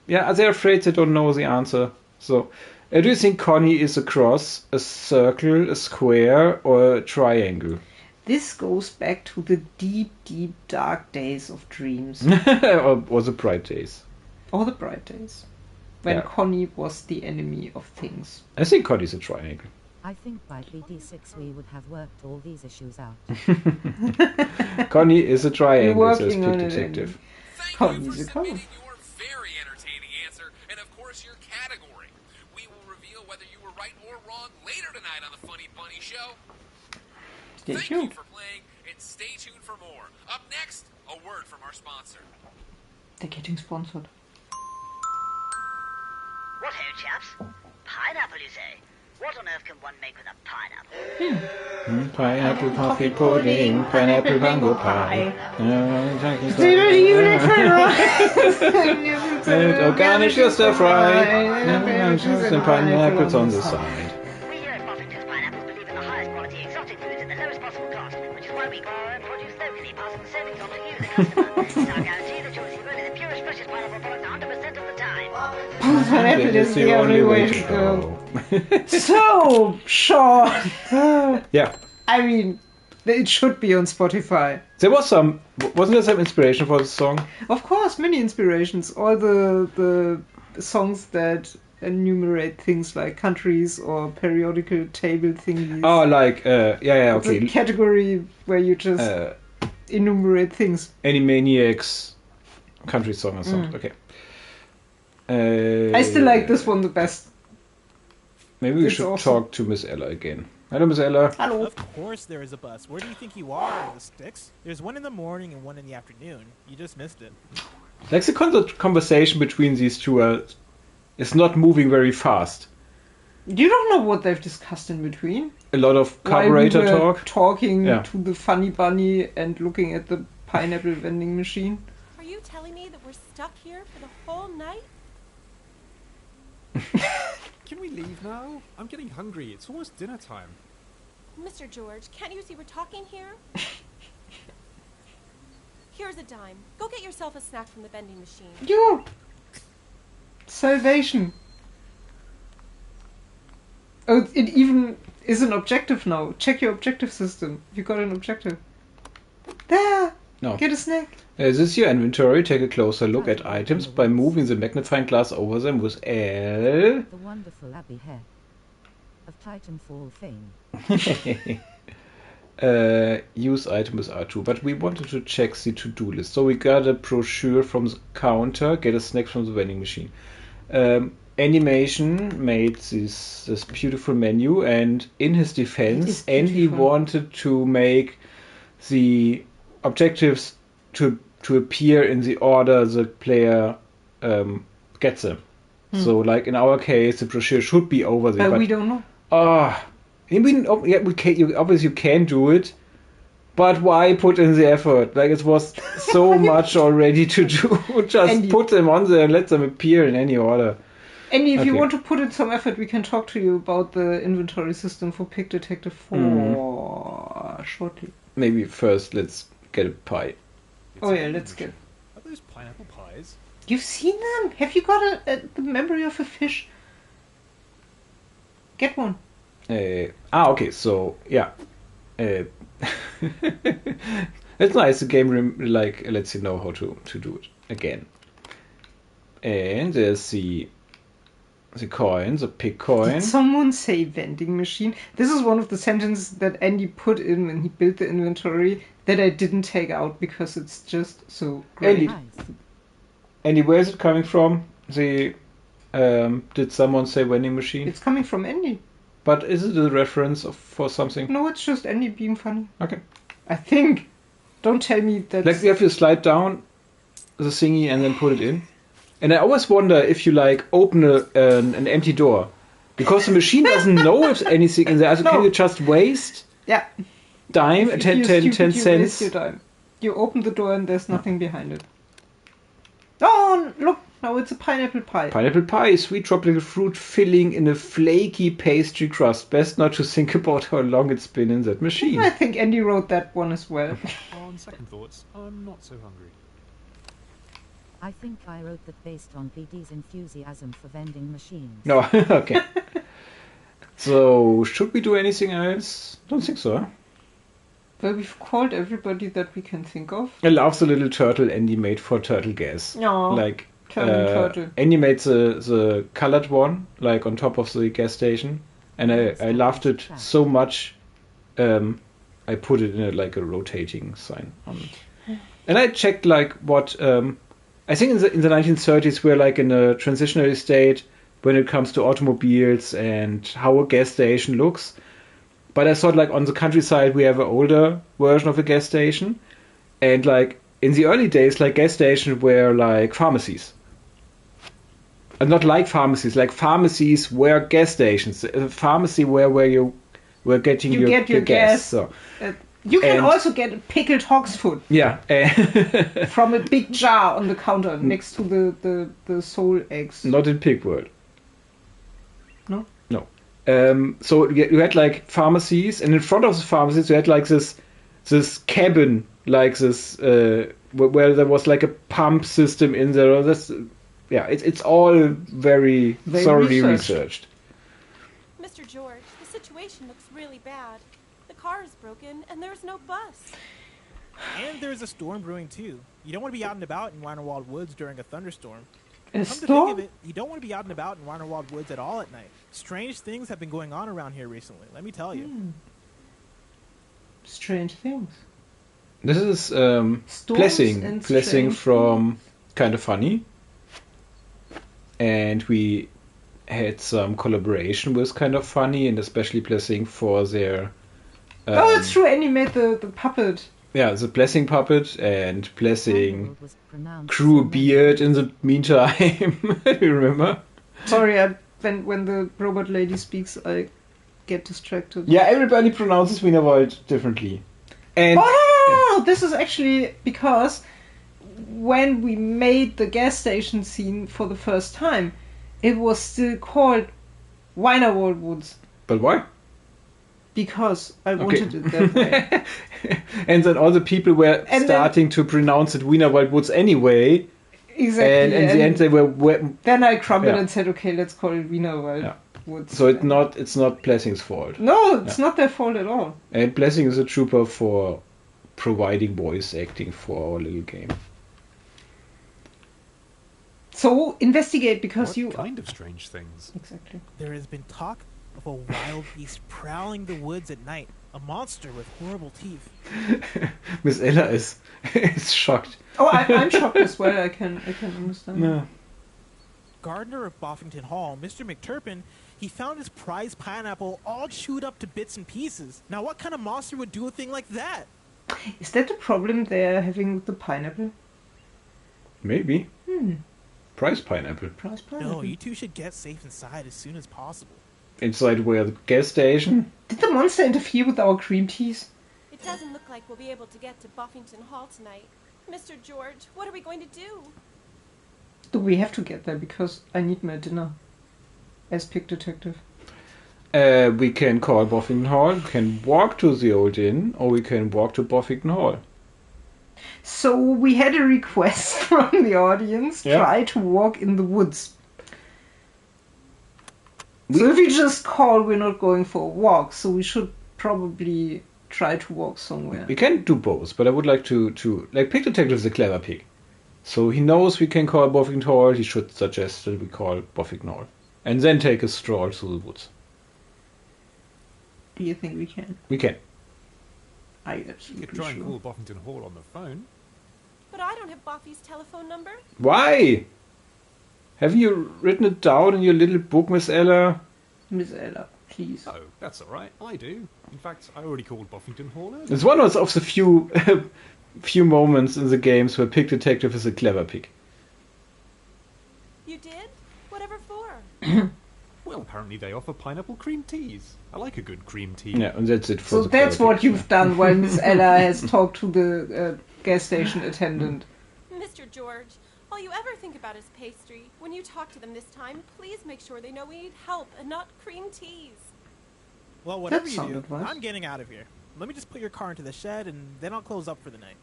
A: Yeah, they're afraid they don't know the answer. So, do you think Connie is a cross, a circle, a square, or a triangle?
B: This goes back to the deep, deep, dark days of dreams.
A: or the bright days.
B: Or the bright days. When
A: Yeah.
B: Connie was the enemy of things.
A: I think Connie's a triangle.
C: I think by BD6 we would have worked all these issues out.
A: Connie is a triangle,
B: We're
A: says
B: working
A: Pig
B: on it,
A: Detective.
J: Thank
B: Connie's
J: you
B: a
J: for
B: color.
J: submitting your very entertaining answer, and of course your category. We will reveal whether you were right or wrong later tonight on the Funny Bunny Show.
B: Stay
J: Thank you
B: tuned.
J: for playing, and stay tuned for more. Up next, a word from our sponsor.
B: They're getting sponsored.
K: What ho, chaps? Pineapple, you say? What on earth can one make with a pineapple?
A: Pineapple coffee pudding, pineapple mango pie. Organic stir fry. And pineapples on the side.
K: We here at Boffington's Pineapples believe in the highest quality exotic foods at the lowest possible cost, which is why we grow our own produce locally, passing the servings on to you, the customer. It's our guarantee that you'll receive only the purest, freshest pineapple products 100% of the time.
B: Pineapple is the only way to go. So, Sean.
A: Yeah.
B: I mean, it should be on Spotify.
A: There was wasn't there some inspiration for the song?
B: Of course, many inspirations. All the songs that enumerate things like countries or periodical table thingies.
A: Oh, like,
B: It's
A: okay.
B: a category where you just enumerate things.
A: Animaniacs country song or something. Okay.
B: I still like this one the best.
A: Maybe we
B: It's
A: should
B: awesome.
A: talk to Miss Ella again. Hello, Miss Ella.
B: Hello.
H: Of course there is a bus. Where do you think you are, the sticks? There's one in the morning and one in the afternoon. You just missed it.
A: Like the conversation between these two is not moving very fast.
B: You don't know what they've discussed in between.
A: A lot of
B: While
A: carburetor
B: we were
A: talk.
B: Talking
A: Yeah.
B: to the funny bunny and looking at the pineapple vending machine.
I: Are you telling me that we're stuck here for the whole night?
D: Can we leave now? I'm getting hungry. It's almost dinner time.
I: Mr. George, can't you see we're talking here? Here's a dime. Go get yourself a snack from the vending machine.
B: You! Salvation. Oh, it even is an objective now. Check your objective system. You got an objective. There!
A: No.
B: Get a snack.
A: This is your inventory. Take a closer look at items by moving the magnifying glass over them with L.
C: The wonderful Abbey hair of Titanfall fame.
A: Use item with R2. But we wanted to check the to-do list. So we got a brochure from the counter. Get a snack from the vending machine. Animation made this beautiful menu, and in his defense, Andy wanted to make the objectives to appear in the order the player gets them. So, like in our case, the brochure should be over there.
B: But we don't know.
A: Obviously you can do it, but why put in the effort? Like, it was so much already to do. Just
B: Andy.
A: put them on there and let them appear in any order.
B: Andy, if you
A: Okay.
B: want to put in some effort, we can talk to you about the inventory system for Pig Detective 4 shortly.
A: Maybe first let's get a pie.
B: Oh yeah, let's get...
D: Are those pineapple pies?
B: You've seen them? Have you got the memory of a fish? Get one.
A: Okay, so yeah. It's nice. The game lets you know how to do it again. And there's the coin, the pig coin.
B: Did someone say vending machine? This is one of the sentences that Andy put in when he built the inventory that I didn't take out because it's just so great.
A: Andy, where is it coming from? Did someone say vending machine?
B: It's coming from Andy.
A: But is it a reference for something?
B: No, it's just Andy being funny.
A: Okay.
B: I think. Don't tell me that.
A: Like, you have to slide down the thingy and then put it in. And I always wonder if you open an empty door, because the machine doesn't know if anything in there. So can you just waste?
B: Yeah.
A: Dime,
B: If
A: 10
B: you're stupid,
A: cents.
B: you waste your dime. You open the door and there's nothing behind it. Oh, look! Now it's a pineapple pie.
A: Pineapple pie, sweet tropical fruit filling in a flaky pastry crust. Best not to think about how long it's been in that machine.
B: I think Andy wrote that one as well.
D: On second thoughts, I'm not so hungry.
C: I think I wrote that based on BD's enthusiasm for vending machines.
A: No, okay. So, should we do anything else? Don't think so. Huh?
B: Well, we've called everybody that we can think of.
A: I love the little turtle Andy made for Turtle Gas.
B: No.
A: Like,
B: Turtle.
A: Andy made the colored one, like on top of the gas station, and I loved it so much. I put it in a rotating sign on it. And I checked what I think in the 1930s we're in a transitionary state when it comes to automobiles and how a gas station looks. But I thought on the countryside we have an older version of a gas station, and in the early days gas stations were pharmacies. And not pharmacies, pharmacies were gas stations. A pharmacy where you were getting your gas. So.
B: You can also get a pickled hog's foot.
A: Yeah.
B: From a big jar on the counter next to the sole eggs.
A: Not in Pig World.
B: No?
A: No. So you had pharmacies, and in front of the pharmacies you had this cabin, this where there was a pump system in there. It's all very thoroughly researched.
I: Mr. George, the situation looks really bad. The car is broken, and there's no bus.
H: And there's a storm brewing too. You don't want to be out and about in Weinerwald Woods during a thunderstorm.
B: A
H: Come to
B: storm?
H: think of it, you don't want to be out and about in Weinerwald Woods at all at night. Strange things have been going on around here recently, let me tell you.
B: Strange things.
A: This is
B: Storms
A: Blessing
B: and strange
A: from Kind of Funny. And we had some collaboration with Kind of Funny, and especially Blessing for their...
B: oh, it's true, Andy made the puppet.
A: Yeah, the Blessing puppet, and Blessing grew a beard in the meantime. Do you remember?
B: Sorry, when the robot lady speaks, I get distracted.
A: Yeah, everybody pronounces Wienerwald differently. And
B: oh, this is actually because when we made the gas station scene for the first time, it was still called Weinerwald Woods.
A: But why?
B: Because I wanted it that way.
A: And then all the people were starting to pronounce it Wienerwald Woods anyway.
B: Exactly.
A: And in the end they were...
B: Then I crumbled and said, okay, let's call it Wienerwald Woods.
A: So it's not Blessing's fault.
B: No, it's not their fault at all.
A: And Blessing is a trooper for providing voice acting for our little game.
B: So investigate, because
D: what kind of strange things?
B: Exactly.
H: There has been talk of a wild beast prowling the woods at night. A monster with horrible teeth.
A: Miss Ella is shocked.
B: Oh, I'm shocked as well. I can understand.
A: No.
H: Gardener of Boffington Hall, Mr. McTurpin, he found his prized pineapple all chewed up to bits and pieces. Now, what kind of monster would do a thing like that?
B: Is that the problem they're having with the pineapple?
A: Maybe. Prize pineapple.
B: Prize pineapple.
H: No, you two should get safe inside as soon as possible.
A: Inside where? The gas station?
B: Did the monster interfere with our cream teas?
I: It doesn't look like we'll be able to get to Buffington Hall tonight. Mr. George, what are we going to do?
B: Do we have to get there? Because I need my dinner. As Pig Detective.
A: We can call Buffington Hall, we can walk to the old inn, or we can walk to Buffington Hall.
B: So we had a request from the audience. Try to walk in the woods. So if we just call, we're not going for a walk, so we should probably try to walk somewhere.
A: We can do both, but I would like to like, Pig Detective is a clever pig. So he knows we can call Buffington Hall, he should suggest that we call Buffington Hall. And then take a stroll through the woods.
B: Do you think we can?
A: We can.
B: I
D: You
B: absolutely
D: could try and
B: sure.
D: call Boffington Hall on the phone.
I: But I don't have Buffy's telephone number.
A: Why? Haven't you written it down in your little book, Miss Ella?
B: Miss Ella, please.
D: Oh, that's alright. I do. In fact, I already called Boffington Hall earlier.
A: It's one of the few moments in the games where Pig Detective is a clever pig.
I: You did? Whatever for?
D: Well, apparently they offer pineapple cream teas. I like a good cream tea.
A: Yeah, and that's it for
B: So
A: the
B: that's
A: clever
B: what
A: pig.
B: you've done while Miss Ella has talked to the gas station attendant.
I: Mr. George, all you ever think about is pastry. When you talk to them this time, please make sure they know we need help and not cream teas.
H: Well, whatever
B: That's
H: you
B: sound
H: do,
B: advice.
H: I'm getting out of here. Let me just put your car into the shed, and then I'll close up for the night.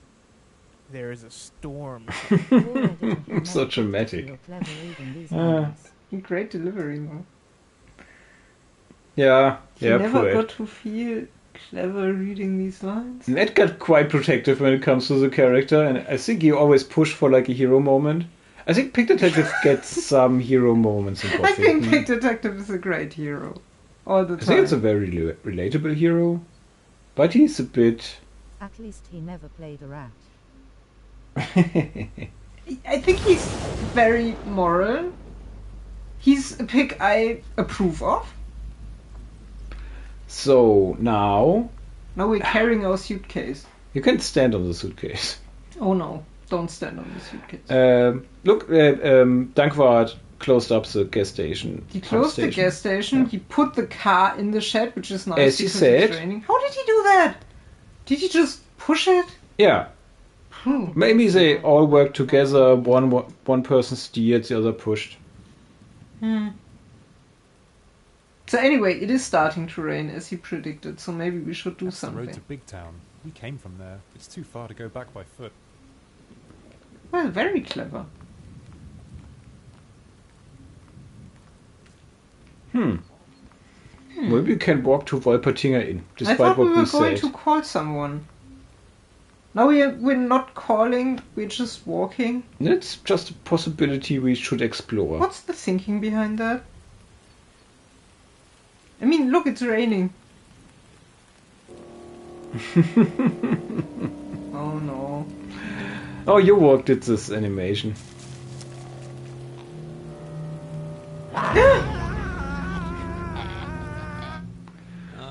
H: There is a storm.
A: So dramatic.
C: You're clever reading these lines.
B: Great delivery, though.
A: Yeah,
B: You
A: yeah,
B: never
A: poor Ed.
B: got to feel clever reading these lines.
A: And Ed got quite protective when it comes to the character, and I think he always pushed for like a hero moment. I think Pig Detective gets some hero moments in
B: I
A: Buffington.
B: think Pig Detective is a great hero. All the
A: I
B: time.
A: think it's a very relatable hero, but he's a bit...
C: At least he never played a rat.
B: I think he's very moral. He's a pig I approve of.
A: So now
B: Now we're carrying our suitcase.
A: you can stand on the suitcase.
B: Oh no, don't stand on the suitcase.
A: Look, Dankwart closed up the gas station.
B: He closed the gas station, he put the car in the shed, which is nice
A: As he
B: because
A: said.
B: it's raining. How did he do that? Did he just push it?
A: Yeah. Maybe they all worked together. One person steered, the other pushed.
B: So anyway, it is starting to rain as he predicted, so maybe we should do
D: That's the road
B: something.
D: to Big Town. We came from there. It's too far to go back by foot.
B: Well, very clever.
A: Maybe we can walk to Wolpertinger Inn,
B: I
A: despite
B: thought
A: what
B: we were going
A: said.
B: to call someone. Now we're not calling, we're just walking.
A: It's just a possibility we should explore.
B: What's the thinking behind that? I mean, look, it's raining. Oh no.
A: Oh, you walked at this animation.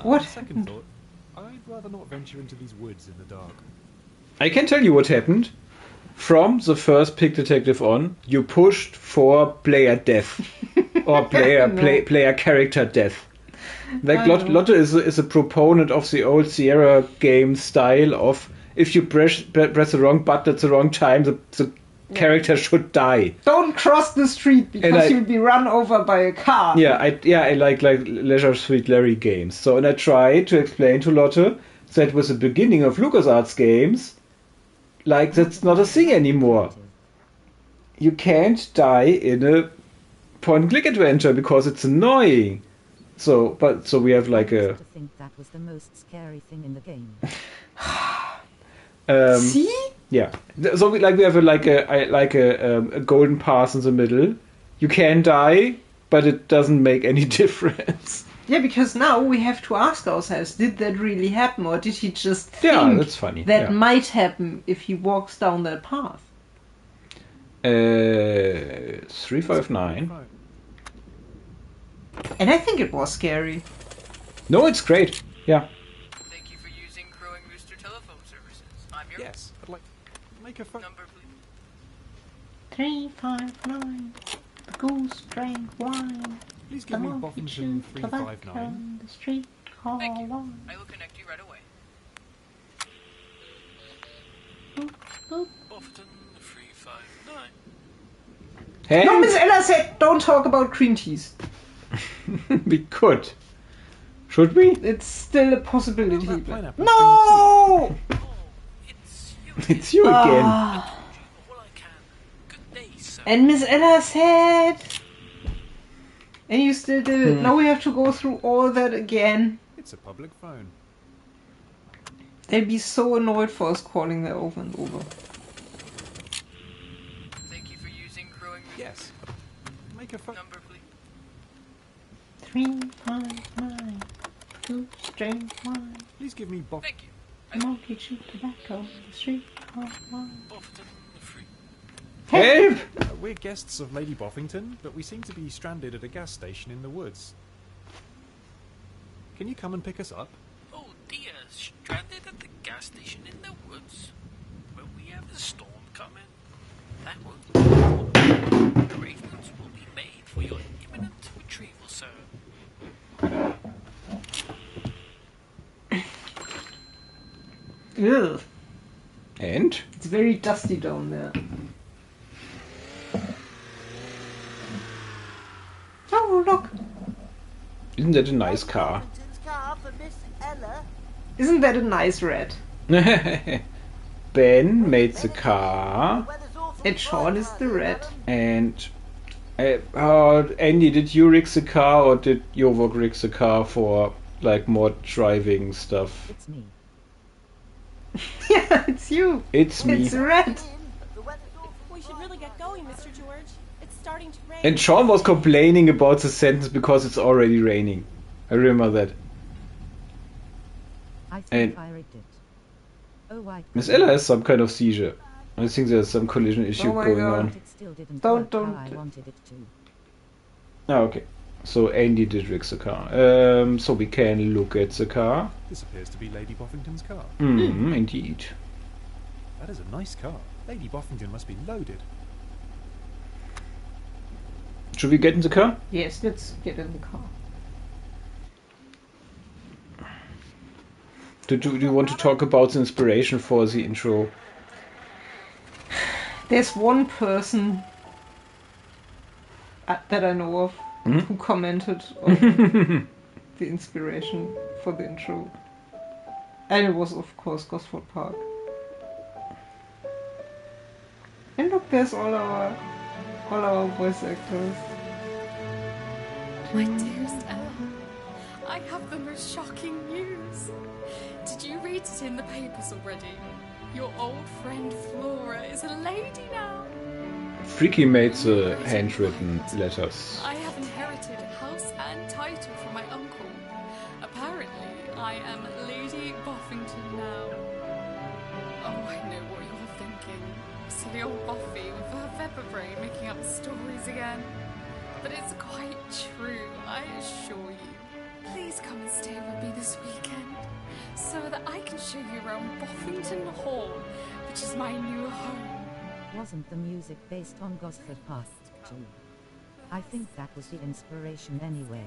B: What
D: Second thought, I'd rather not venture into these woods in the dark.
A: I can tell you what happened. From the first Pig Detective on, you pushed for player death. Or player character death. Like Lotte is a proponent of the old Sierra game style of if you press the wrong button at the wrong time, the character should die.
B: Don't don't cross the street because you'll be run over by a car.
A: Yeah, I like Leisure Suit Larry games. So, and I tried to explain to Lotte that with the beginning of LucasArts games, like, that's not a thing anymore. You can't die in a point-and-click adventure because it's annoying. So we have like
C: I
A: a...
C: used to think that was the most scary thing in the game.
B: See?
A: Yeah. So we have a golden path in the middle. You can die, but it doesn't make any difference.
B: Yeah, because now we have to ask ourselves, did that really happen, or did he just think
A: that's funny.
B: that might happen if he walks down that path?
A: 359.
B: And I think it was scary.
A: No, it's great. Yeah.
G: Thank you for using Crowing Rooster Telephone Services. I'm your
D: Yes, I'd like make a phone
G: number, please.
B: 359. The goose drank wine.
D: Please give me Boffington 359.
B: The street car
G: Thank you.
B: line.
G: I will connect you right away.
E: Boffington 359.
A: Hey,
B: No, Miss Ella said don't talk about cream teas.
A: we could. Should we?
B: It's still a possibility.
D: That
B: But...
D: pineapple
B: No!
E: Oh, it's you.
A: It's you again.
B: Ah.
E: All I can. Good day, sir.
B: And Miss Ella said... And you still did it. Now we have to go through all that again.
D: It's a public phone.
B: They'll be so annoyed for us calling that over and over.
G: Thank you for using Crowing Rooster.
D: Yes. Make a phone
G: Number, please.
B: 359. Goose drank wine.
D: Please give me Boff.
G: Thank you.
B: The monkey chewed tobacco. The street car line.
E: Boffington 3.
A: Help!
D: We're guests of Lady Boffington, but we seem to be stranded at a gas station in the woods. Can you come and pick us up?
E: Oh dear, stranded at the gas station in the woods. Will we have a storm coming? That won't be. Arrangements will be made for your imminent retrieval, sir.
B: Ugh.
A: And?
B: It's very dusty down there. Oh, look.
A: Isn't that a nice car?
B: Isn't that a nice red?
A: Ben made the car.
B: And Sean is the red.
A: And... Andy, did you rig the car or did Jovok rig the car for like more driving stuff?
C: It's me.
B: Yeah, it's you.
A: It's me.
B: It's red.
I: We should really get going, Mr. George. It's starting to rain.
A: And Sean was complaining about the sentence because it's already raining. I remember that.
C: I think
A: And-
C: I rigged it. Oh, I
A: Miss Ella has some kind of seizure. I think there's some collision issue
B: Oh my
A: going
B: God.
A: on.
C: It still didn't
B: Don't-
C: work how
B: don't-
C: I wanted it to.
A: Oh, okay. So Andy did rig the car. So we can look at the car.
D: This appears to be Lady Boffington's car.
A: Indeed.
D: That is a nice car. Lady Boffington must be loaded.
A: Should we get in the car?
B: Yes, let's get in the car.
A: Do you want to talk about the inspiration for the intro?
B: There's one person that I know of who commented on the inspiration for the intro. And it was, of course, Gosford Park. And look, there's all our voice actors.
L: My dearest Ella, I have the most shocking news. Did you read it in the papers already? Your old friend Flora is a lady now.
A: Freaky made the handwritten letters.
L: I have inherited house and title from my uncle. Apparently, I am Lady Boffington now. Oh, I know what you're thinking. Silly old Buffy with her Pepper brain making up stories again. But it's quite true, I assure you. Please come and stay with me this weekend, so that I can show you around Boffington Hall, which is my new home.
C: Wasn't the music based on Gosford Past too? I think that was the inspiration anyway.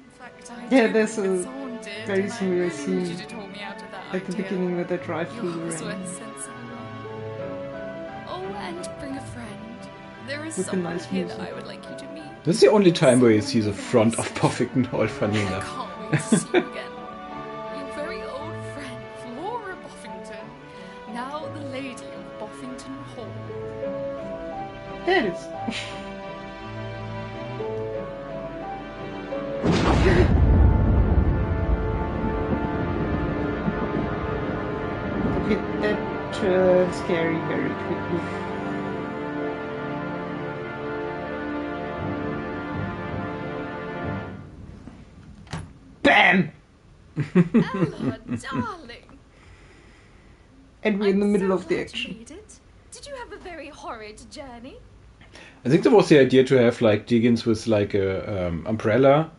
L: In fact, I
B: Yeah,
L: do
B: there's
L: think
B: a
L: that someone did,
B: very
L: and I
B: similar
L: really
B: scene
L: need you to talk me out of that
B: at the
L: idea.
B: beginning where they drive through
L: You're
B: the
L: so
B: rain.
L: insensible. Oh, and bring a friend. There is
B: With the
L: someone
B: nice
L: here
B: music.
L: that I would like you to meet.
A: This is the only time where you see the front of Boffington Hall, funny
L: I
A: enough.
L: can't wait to see you again. Your very old friend, Flora Boffington, now the Lady of Boffington Hall.
B: There it is. Okay, that turned scary very quickly. Bam!
L: Ella, darling.
B: And we're in the
L: I'm
B: middle
L: so
B: of the
L: glad
B: action.
L: you made it. Did you have a very horrid journey?
A: I think that was the idea to have like Diggins with like a umbrella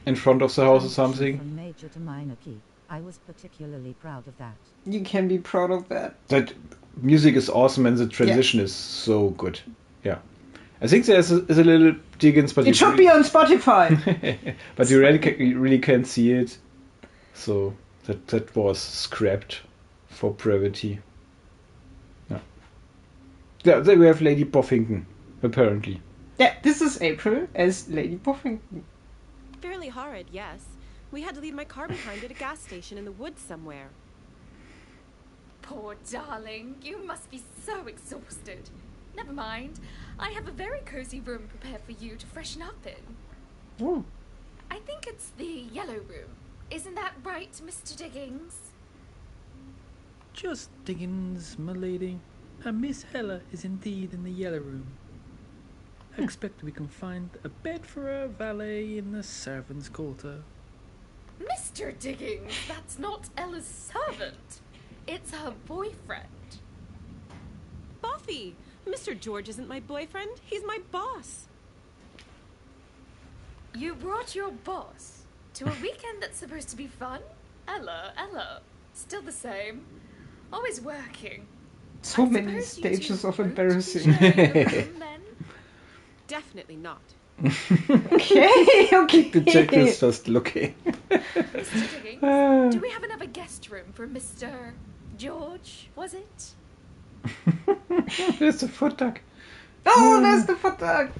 A: in front of the house or something.
C: From major to minor key. I was particularly proud of that.
B: You can be proud of that.
A: That music is awesome and the transition is so good. Yeah. I think there's a little Diggins, but
B: It should be on Spotify.
A: but you really can't see it. So that was scrapped for brevity. Yeah. Yeah, then we have Lady Boffington, apparently.
B: Yeah, this is April as Lady Boffington.
I: Fairly horrid, yes. We had to leave my car behind at a gas station in the woods somewhere.
L: Poor darling, you must be so exhausted. Never mind. I have a very cozy room prepared for you to freshen up in.
B: Ooh.
L: I think it's the yellow room. Isn't that right, Mr. Diggins?
M: Just Diggins, my lady. Miss Hella is indeed in the yellow room. I expect we can find a bed for a valet in the servants' quarter.
L: Mr. Diggins, that's not Ella's servant. It's her boyfriend.
I: Buffy! Mr. George isn't my boyfriend. He's my boss.
L: You brought your boss to a weekend that's supposed to be fun? Ella, still the same. Always working.
B: So
L: I
B: many
L: suppose you
B: stages
L: two
B: of
L: won't be
B: embarrassing.
L: sharing a room then?
I: Definitely not.
B: Okay.
A: The check is just looking.
L: Mr. Diggins, do we have another guest room for Mr. George, was it?
A: There's the foot duck.
B: Oh, there's the foot duck.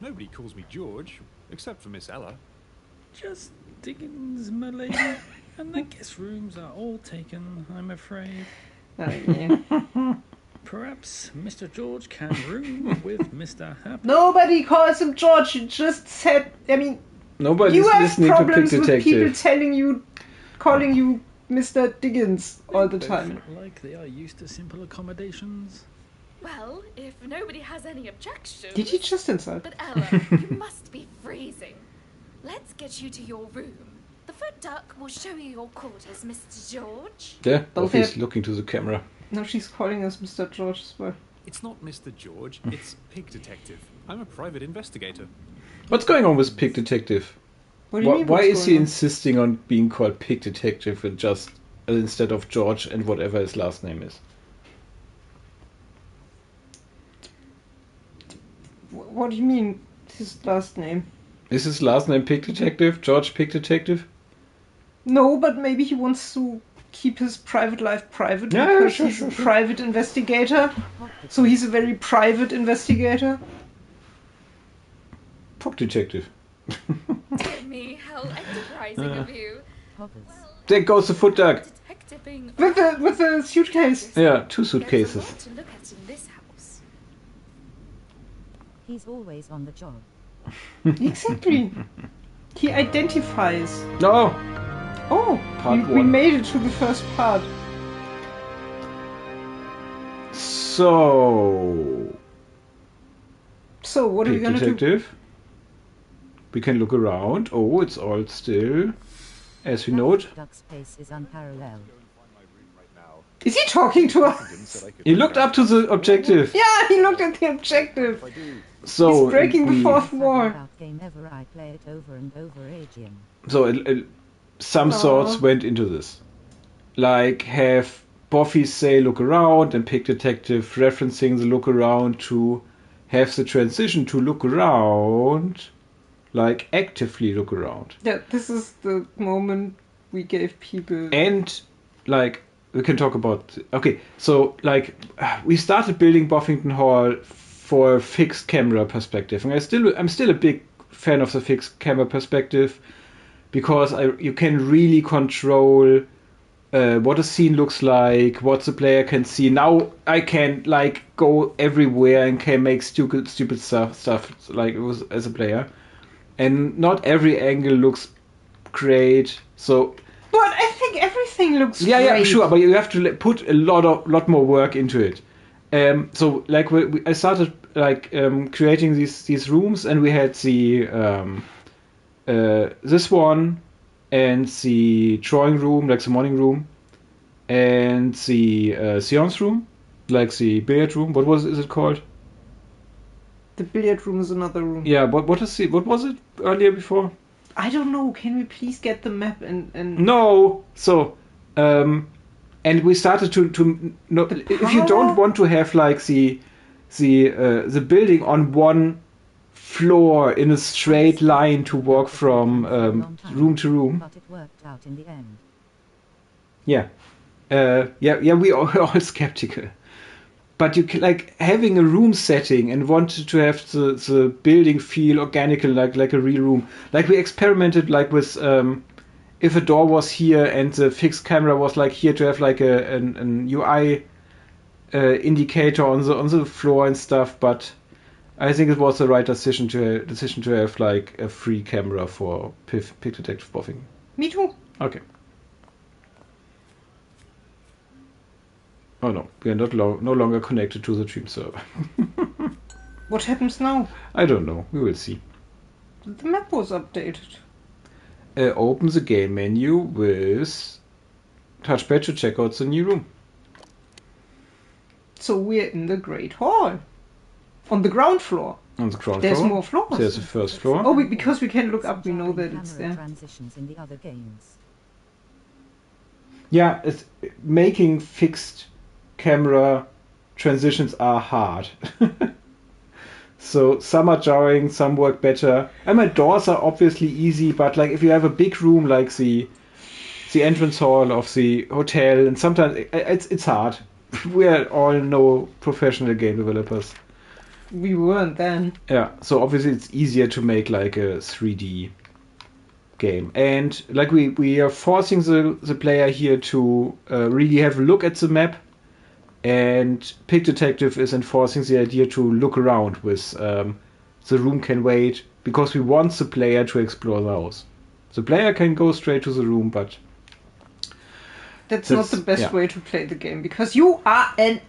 D: Nobody calls me George, except for Miss Ella.
M: Just Diggins, my lady. And the guest rooms are all taken, I'm afraid.
B: Yeah.
M: Perhaps Mr. George can room with Mr. Happy.
B: Nobody calls him George. You just said. I mean,
A: Nobody's
B: you have
A: listening to Pick
B: problems with people
A: Detective.
B: calling you Mr. Diggins all the time.
M: Like they are used to simple accommodations.
L: Well, if nobody has any objections...
B: Did he just insult?
L: But Ella, you must be freezing. Let's get you to your room. The foot duck will show you your quarters, Mr. George.
A: Yeah,
B: Both
A: Buffy's
B: have-
A: looking to the camera.
B: No, she's calling us Mr. George as well.
D: It's not Mr. George, it's Pig Detective. I'm a private investigator.
A: What's going on with Pig Detective?
B: What do you mean?
A: Why
B: what's
A: is he
B: going on?
A: insisting on being called Pig Detective and just instead of George and whatever his last name is?
B: What do you mean? His last name?
A: Is his last name Pig Detective? George Pig Detective?
B: No, but maybe he wants to keep his private life private
A: Yeah,
B: because
A: sure,
B: he's
A: sure,
B: a
A: sure.
B: private investigator. So he's a very private investigator.
A: Pog Detective.
L: Dear me, how enterprising of you.
C: Hoppers.
A: There goes the foot duck.
L: Detectiving...
B: With the suitcase.
A: Yeah, two
L: There's a
A: suitcases.
L: lot to look at in this house.
C: He's always on the job.
B: Exactly. He identifies.
A: No!
B: Oh,
A: Part
B: we
A: one.
B: made it to the first part.
A: So...
B: So, what are we
A: Pig
B: gonna do?
A: Detective. We can look around. Oh, it's all still as we know it.
C: Duck's pace is unparalleled.
B: Is he talking to us?
A: He looked up to the objective.
B: Yeah, he looked at the objective.
A: So
B: He's breaking the
A: we-
B: fourth wall.
C: About game ever I play it over and over again.
A: So some thoughts went into this. Like have Buffy say look around and Pig Detective referencing the look around to have the transition to look around, like actively look around.
B: Yeah, this is the moment we gave people.
A: And like we can talk about. Okay, so like we started building Boffington Hall for a fixed camera perspective, and I'm still a big fan of the fixed camera perspective because you can really control what a scene looks like, what the player can see. Now I can like go everywhere and can make stupid stuff like it was as a player, and not every angle looks great. So.
B: But I think everything looks great.
A: Yeah, sure, but you have to put a lot more work into it. So like I started like creating these rooms, and we had the this one and the drawing room, like the morning room, and the seance room, like the billiard room. What is it called?
B: The billiard room is another room.
A: Yeah, what was it earlier before?
B: I don't know. Can we please get the map and
A: No. So, and we started to no, if you don't want to have like the building on one floor in a straight line to walk from room to room.
C: But it worked out in the end.
A: Yeah. We are all skeptical. But you like having a room setting and wanted to have the building feel organic, like a real room. Like we experimented like with if a door was here and the fixed camera was like here, to have like an UI indicator on the floor and stuff. But I think it was the right decision to have like a free camera for Pick Detective Boffington.
B: Me too.
A: Okay. Oh no, we are no longer connected to the Dream server.
B: What happens now?
A: I don't know. We will see.
B: The map was updated.
A: Open the game menu with touchpad to check out the new room.
B: So we're in the Great Hall. On the ground floor.
A: On the ground
B: There's
A: floor.
B: more floors.
A: There's the first floor.
B: Oh, because we can look up, we know that it's there.
C: Transitions in the other games.
A: Yeah, making fixed camera transitions are hard. So some are jarring, some work better. And my doors are obviously easy, but like if you have a big room like the entrance hall of the hotel, and sometimes it's hard. We are all no professional game developers.
B: We weren't then.
A: Yeah, so obviously it's easier to make like a 3D game. And like we are forcing the player here to really have a look at the map. And Pick Detective is enforcing the idea to look around with the room can wait, because we want the player to explore the house. The player can go straight to the room, but
B: that's not the best way to play the game, because you are an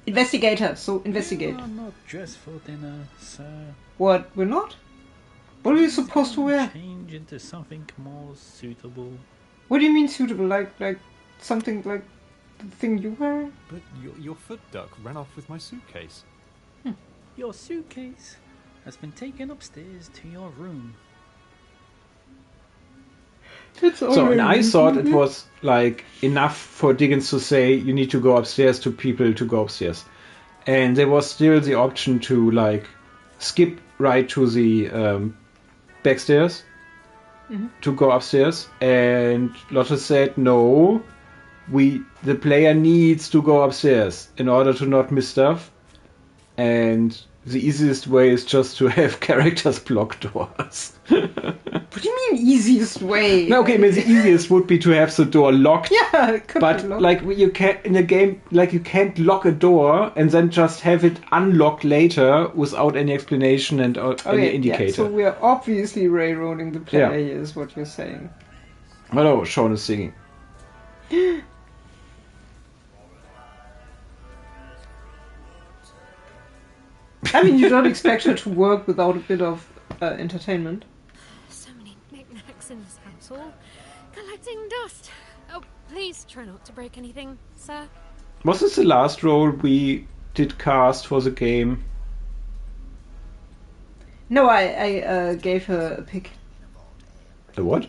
B: investigator, so investigate.
M: You are not dressed for dinner, sir.
B: What? We're not? What are you supposed to wear?
M: Change into something more suitable.
B: What do you mean suitable? Like something like the thing you wear?
D: But your foot duck ran off with my suitcase.
M: Your suitcase has been taken upstairs to your room.
A: So, and I thought it was like enough for Dickens to say you need to go upstairs to people to go upstairs, and there was still the option to like skip right to the backstairs to go upstairs, and Lotte said no, the player needs to go upstairs in order to not miss stuff, and the easiest way is just to have characters block doors.
B: What do you mean easiest way?
A: No, okay, I mean, the easiest would be to have the door locked.
B: Yeah, it could
A: but
B: be locked.
A: like you can't in a game, like you can't lock a door and then just have it unlocked later without any explanation and any indicator.
B: Yeah, so we are obviously railroading the player here, is what you're saying.
A: Hello, Sean is singing.
B: I mean, you don't expect her to work without a bit of entertainment.
N: So many knickknacks in this house, all collecting dust. Oh, please try not to break anything, sir.
A: Was this the last role we did cast for the game?
B: No, I gave her a pig.
A: A what?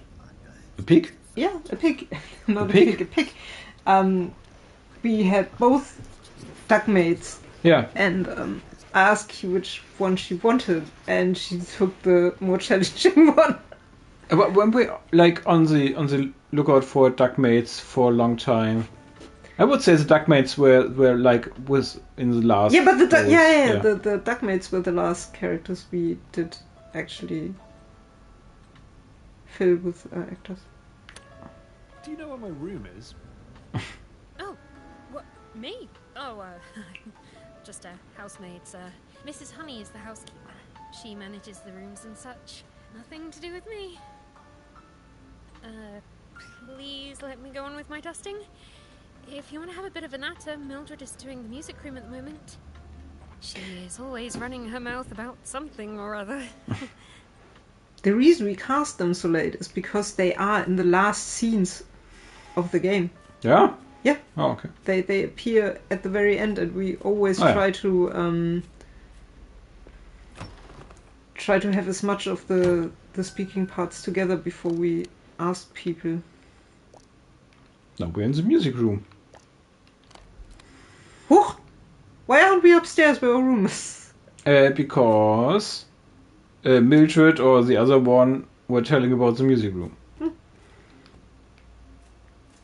A: A pig?
B: Yeah, a pig. Not
A: A pig?
B: a pig. We had both duck mates.
A: Yeah.
B: And asked which one she wanted, and she took the more challenging one.
A: When we like on the lookout for duck mates for a long time. I would say the Duckmates were like was in the last.
B: Yeah, but the
A: those,
B: the Duckmates were the last characters we did actually fill with actors.
D: Do you know where my room is?
N: Oh, what? Me? Oh, just a housemaid, sir. Mrs. Honey is the housekeeper. She manages the rooms and such. Nothing to do with me. Please let me go on with my dusting. If you want to have a bit of a natter, Mildred is doing the music room at the moment. She is always running her mouth about something or other.
B: The reason we cast them so late is because they are in the last scenes of the game.
A: Yeah?
B: Yeah.
A: Oh, okay.
B: They appear at the very end, and we always try to have as much of the speaking parts together before we ask people.
A: Now we're in the music room.
B: Whoa! Why aren't we upstairs where our room is?
A: Because Mildred or the other one were telling about the music room.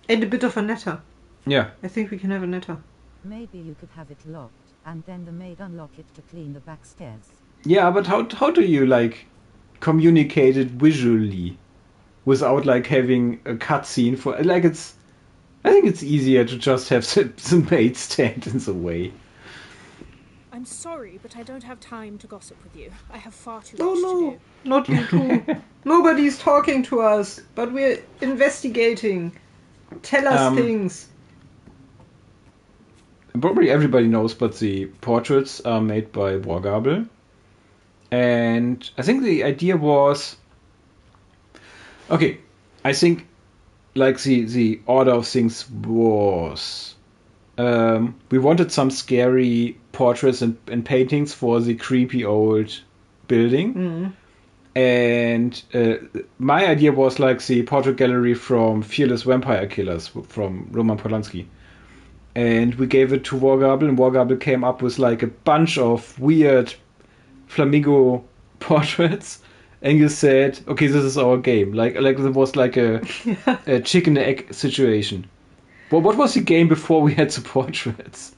B: And a bit of a netter.
A: Yeah.
B: I think we can have a netter.
C: Maybe you could have it locked, and then the maid unlock it to clean the back stairs.
A: Yeah, but how do you like communicate it visually without like having a cutscene for like it's? I think it's easier to just have the maid stand in the way.
O: I'm sorry, but I don't have time to gossip with you. I have far too
B: Oh
O: much
B: no,
O: to do.
B: not you two. Nobody's talking to us, but we're investigating. Tell us things.
A: Probably everybody knows, but the portraits are made by Wargable. And I think the idea was... Okay, I think like the order of things was... we wanted some scary portraits and paintings for the creepy old building.
B: Mm.
A: And my idea was like the portrait gallery from Fearless Vampire Killers from Roman Polanski. And we gave it to Wargable, and Wargable came up with like a bunch of weird flamingo portraits. And you said, okay, this is our game. Like it was like a chicken egg situation. Well, what was the game before we had the portraits?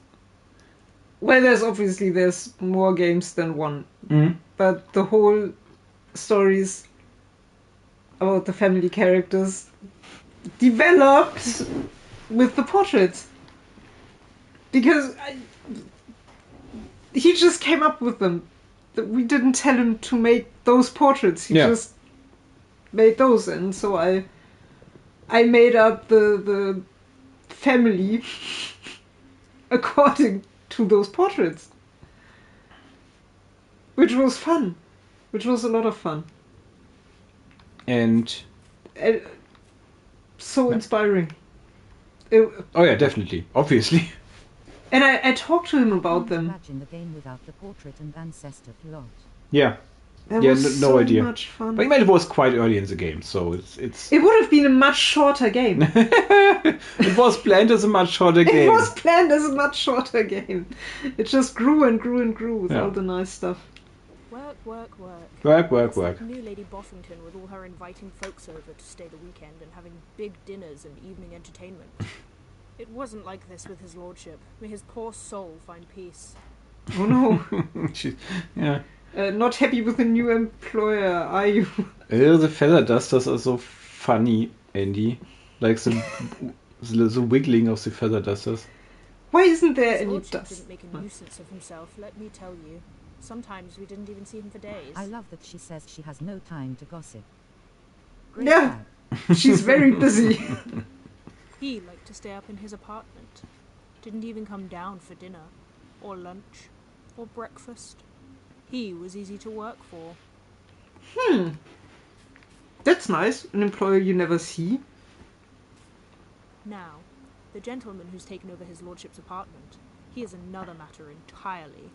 B: Well, there's more games than one.
A: Mm.
B: But the whole stories about the family characters developed with the portraits. Because he just came up with them. We didn't tell him to make those portraits. He just made those, and so I made up the family according to those portraits, which was fun, which was a lot of fun,
A: and
B: so inspiring.
A: Oh yeah, definitely, obviously.
B: And I talked to him about them.
C: Imagine the game without the portrait and ancestor plot.
A: Yeah.
B: That
A: yeah,
B: was
A: no
B: so
A: idea.
B: much fun.
A: But it was quite early in the game, so it's.
B: It would have been a much shorter game.
A: It was planned as a much shorter game.
B: It was planned as a much shorter game. It just grew and grew and grew with all the nice stuff.
O: Work.
A: Work.
O: It's like new Lady Boffington with all her inviting folks over to stay the weekend and having big dinners and evening entertainment. It wasn't like this with his lordship. May his poor soul find peace.
B: Oh no.
A: Yeah.
B: Not happy with the new employer, are you?
A: The feather dusters are so funny, Andy. Like the wiggling of the feather dusters.
B: Why isn't there
O: His
B: any
O: lordship
B: dust?
O: didn't make a nuisance of himself, let me tell you. Sometimes we didn't even see him for days.
C: I love that she says she has no time to gossip. Great
B: Yeah, she's very busy.
O: He liked to stay up in his apartment. Didn't even come down for dinner, or lunch, or breakfast. He was easy to work for.
B: That's nice. An employer you never see.
O: Now, the gentleman who's taken over his lordship's apartment, he is another matter entirely.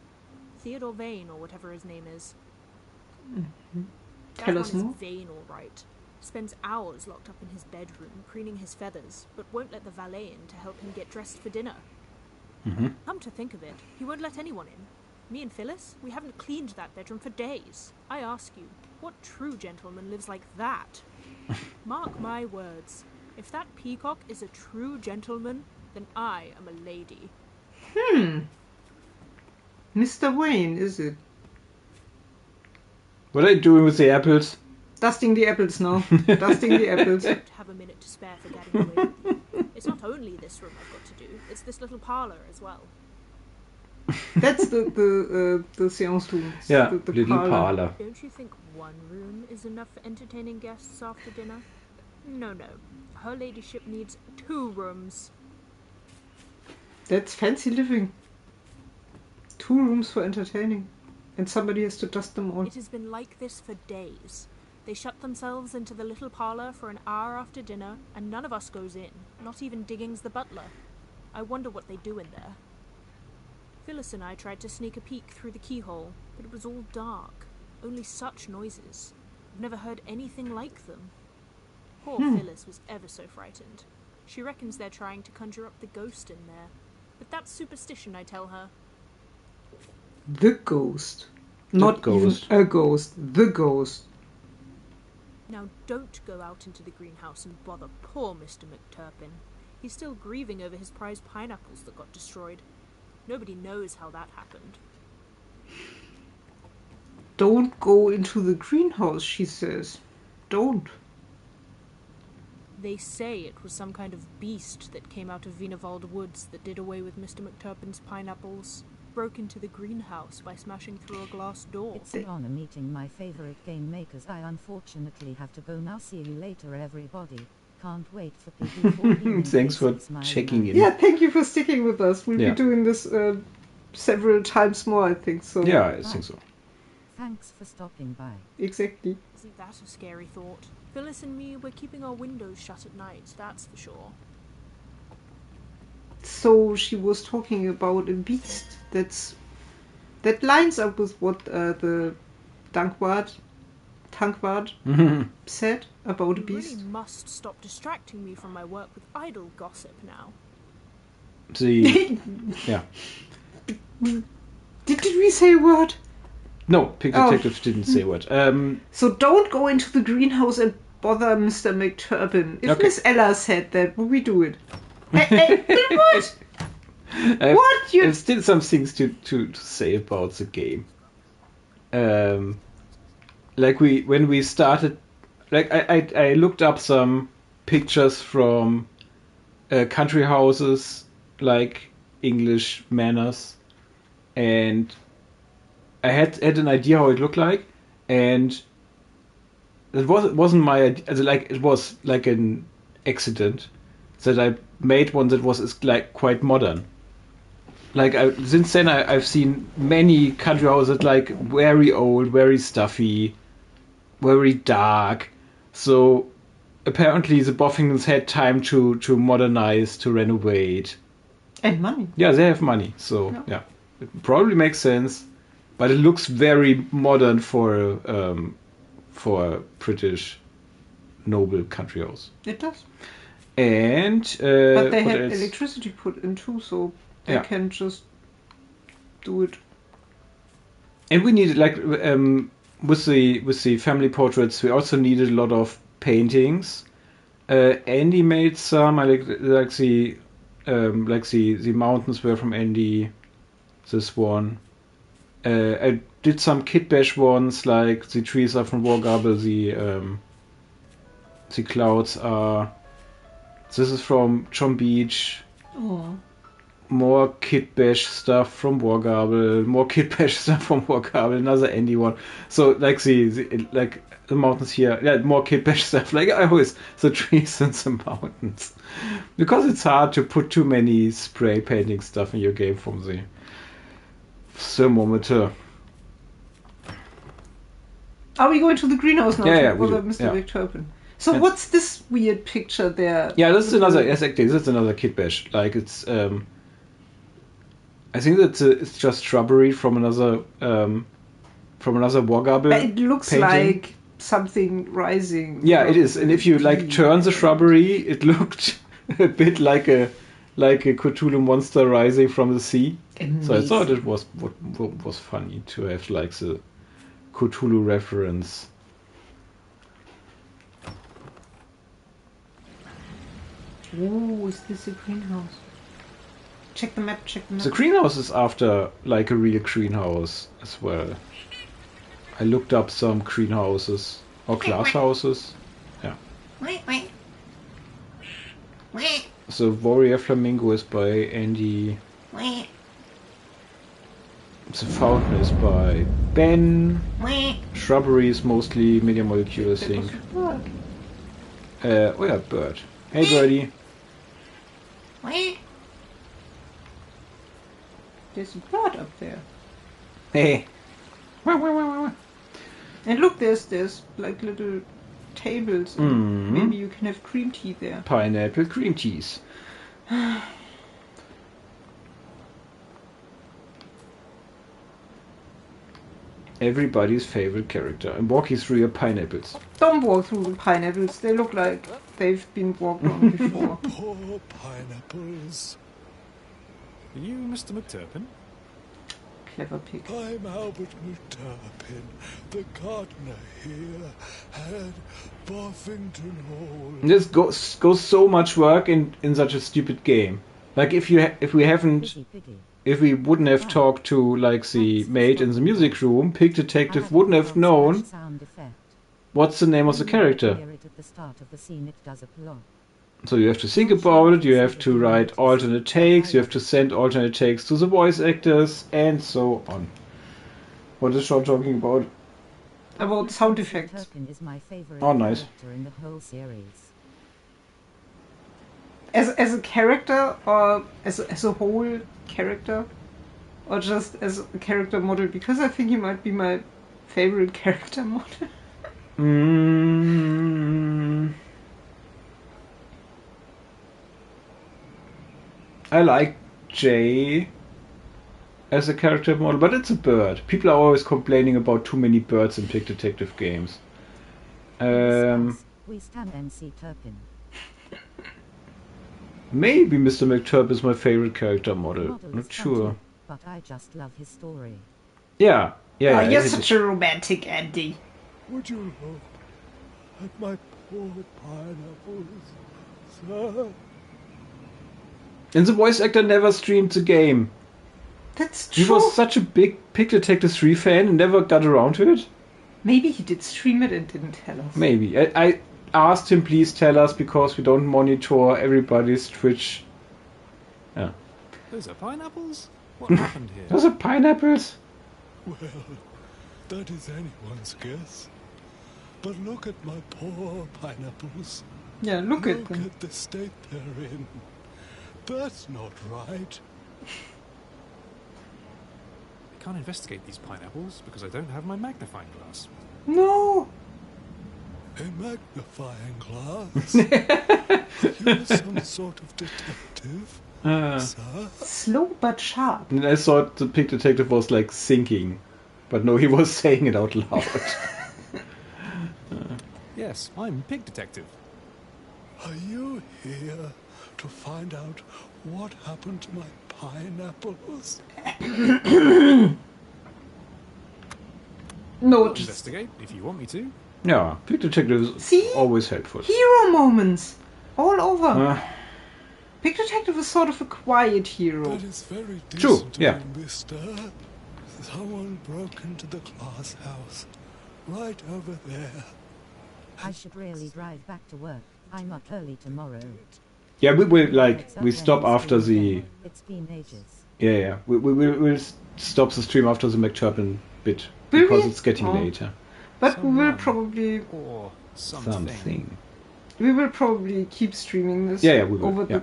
O: Theodore Vane, or whatever his name is.
B: Mm-hmm.
O: That
B: Tell
O: one
B: us
O: is
B: more.
O: Vane, all right. Spends hours locked up in his bedroom, preening his feathers, but won't let the valet in to help him get dressed for dinner.
A: Mm-hmm.
O: Come to think of it, he won't let anyone in. Me and Phyllis, we haven't cleaned that bedroom for days. I ask you, what true gentleman lives like that? Mark my words. If that peacock is a true gentleman, then I am a lady.
B: Mr. Wayne, is it?
A: What are you doing with the apples?
B: Dusting the apples now. Dusting the apples.
O: Don't have a minute to spare for gadding away with you. It's not only this room I've got to do, it's this little parlour as well.
B: That's the seance room.
A: Yeah,
B: the
A: little parlour.
O: Don't you think one room is enough for entertaining guests after dinner? No. Her ladyship needs 2 rooms.
B: That's fancy living. 2 rooms for entertaining. And somebody has to dust them all.
O: It has been like this for days. They shut themselves into the little parlour for an hour after dinner, and none of us goes in, not even Diggins the butler. I wonder what they do in there. Phyllis and I tried to sneak a peek through the keyhole, but it was all dark. Only such noises. I've never heard anything like them. Poor Phyllis was ever so frightened. She reckons they're trying to conjure up the ghost in there. But that's superstition, I tell her.
B: The ghost. Not
A: ghost.
B: Even a ghost. The ghost.
O: Now don't go out into the greenhouse and bother poor Mr. McTurpin. He's still grieving over his prized pineapples that got destroyed. Nobody knows how that happened.
B: Don't go into the greenhouse, she says. Don't.
O: They say it was some kind of beast that came out of Wienerwald woods that did away with Mr. McTurpin's pineapples. Broke into the greenhouse by smashing through a glass door.
C: It's an honor meeting my favorite game makers. I unfortunately have to go now. See you later, everybody. Can't wait for PB14.
A: Thanks for checking in.
B: Yeah, thank you for sticking with us. We'll be doing this several times more, I think. So.
A: Yeah, I think so.
C: Thanks for stopping by.
B: Exactly.
O: Isn't that a scary thought? Phyllis and me, we're keeping our windows shut at night, that's for sure.
B: So she was talking about a beast that lines up with what the Tankwart said about a beast.
O: You really must stop distracting me from my work with idle gossip now.
A: Yeah.
B: Did we say a word?
A: No, Pig Detective didn't say a word.
B: So don't go into the greenhouse and bother Mr. McTurpin. If Miss Ella said that, would we do it? Hey, what? What?
A: There's still some things to say about the game. When we started, I looked up some pictures from country houses, like English manors, and I had an idea how it looked like, and it wasn't my idea. It was like an accident that I made one that was like quite modern. Since then I've seen many country houses like very old, very stuffy, very dark. So apparently the Boffingtons had time to modernize, to renovate.
B: And money.
A: Yeah, they have money. So yeah, it probably makes sense. But it looks very modern for a British noble country house.
B: It does.
A: And
B: but they had electricity put in too, so they can just do it.
A: And we needed with the family portraits, we also needed a lot of paintings. Andy made some. I like the mountains were from Andy. This one. I did some Kit Bash ones, like the trees are from Wargable, the clouds are. This is from John Beach.
B: Oh.
A: More Kit Bash stuff from Wargable, more Kit Bash stuff from Wargable, another Andy one. So the mountains here, more Kit Bash stuff. Like I always the trees and the mountains, because it's hard to put too many spray painting stuff in your game from the thermometer.
B: Are we going to the greenhouse now?
A: Yeah,
B: Mr. McTurpin. So what's this weird picture there?
A: Yeah, this is another. Yes, actually, this is another Kit Bash. Like it's. I think that it's just shrubbery from another Wargable.
B: But it looks
A: painting.
B: like something rising.
A: Yeah, it is. And if you turn the shrubbery, it looked a bit like a Cthulhu monster rising from the sea.
B: Amazing.
A: So I thought it was funny to have the Cthulhu reference.
B: Oh, is this a greenhouse? Check the map.
A: The greenhouse is after like a real greenhouse as well. I looked up some greenhouses or glass houses. Yeah. So Warrior Flamingo is by Andy. The Fountain is by Ben. Shrubbery is mostly Media Molecule, I think. Oh yeah, bird. Hey, birdie.
B: There's a bird up there.
A: Hey.
B: And look, there's like little tables. And maybe you can have cream tea there.
A: Pineapple cream cheese. Everybody's favorite character. I'm walking through your pineapples.
B: Don't walk through the pineapples. They look like they've been walked on before.
P: Poor pineapples.
D: Are you Mr. McTurpin?
B: Clever pig.
P: I'm Albert McTurpin, the gardener here at Boffington Hall.
A: This goes so much work in such a stupid game. Like if we wouldn't have talked to like the maid in the music room, Pig Detective wouldn't have known what's the name of the character. So you have to think about it, you have to write alternate takes, you have to send alternate takes to the voice actors, and so on. What is Sean talking about?
B: About sound effects.
A: Oh, nice.
B: As a character, or as a whole character, or just as a character model, because I think he might be my favorite character model.
A: I like Jay as a character model, but it's a bird. People are always complaining about too many birds in Pig Detective games.
C: We stand MC Turpin.
A: Maybe Mr. McTurp is my favorite character model. Not sure.
C: But I just love his story.
A: Yeah.
B: Oh, you're such a romantic, Andy.
P: Would you look at my poor pineapples, sir?
A: And the voice actor never streamed the game.
B: That's true.
A: He was such a big Pig Detective 3 fan and never got around to it.
B: Maybe he did stream it and didn't tell us.
A: Maybe. I asked him, please tell us, because we don't monitor everybody's Twitch. Yeah.
D: Those are pineapples? What happened here?
A: Those are pineapples?
P: Well, that is anyone's guess. But look at my poor pineapples.
B: Yeah, look at them.
P: Look at the state they're in. That's not right.
D: I can't investigate these pineapples because I don't have my magnifying glass.
B: No!
P: A magnifying glass? You're some sort of detective, sir?
B: Slow but sharp.
A: And I thought the Pig Detective was like thinking. But no, he was saying it out loud.
D: Yes, I'm Pig Detective.
P: Are you here to find out what happened to my pineapples?
B: No,
D: I'll investigate if you want me to.
A: Yeah, Pig Detective is always helpful.
B: Hero moments all over. Pig Detective is sort of a quiet hero.
P: That is very decent
A: True, yeah.
P: of you, mister. Someone broke into the glass house right over there.
C: I should really drive back to work. I'm up early tomorrow.
A: Yeah, we will we stop after the.
C: It's been ages.
A: Yeah. We'll stop the stream after the McTurpin bit
B: Will
A: because
B: we?
A: it's getting later.
B: But we will probably
D: Or
A: Something.
B: we will probably keep streaming this
A: Yeah, we will.
B: over the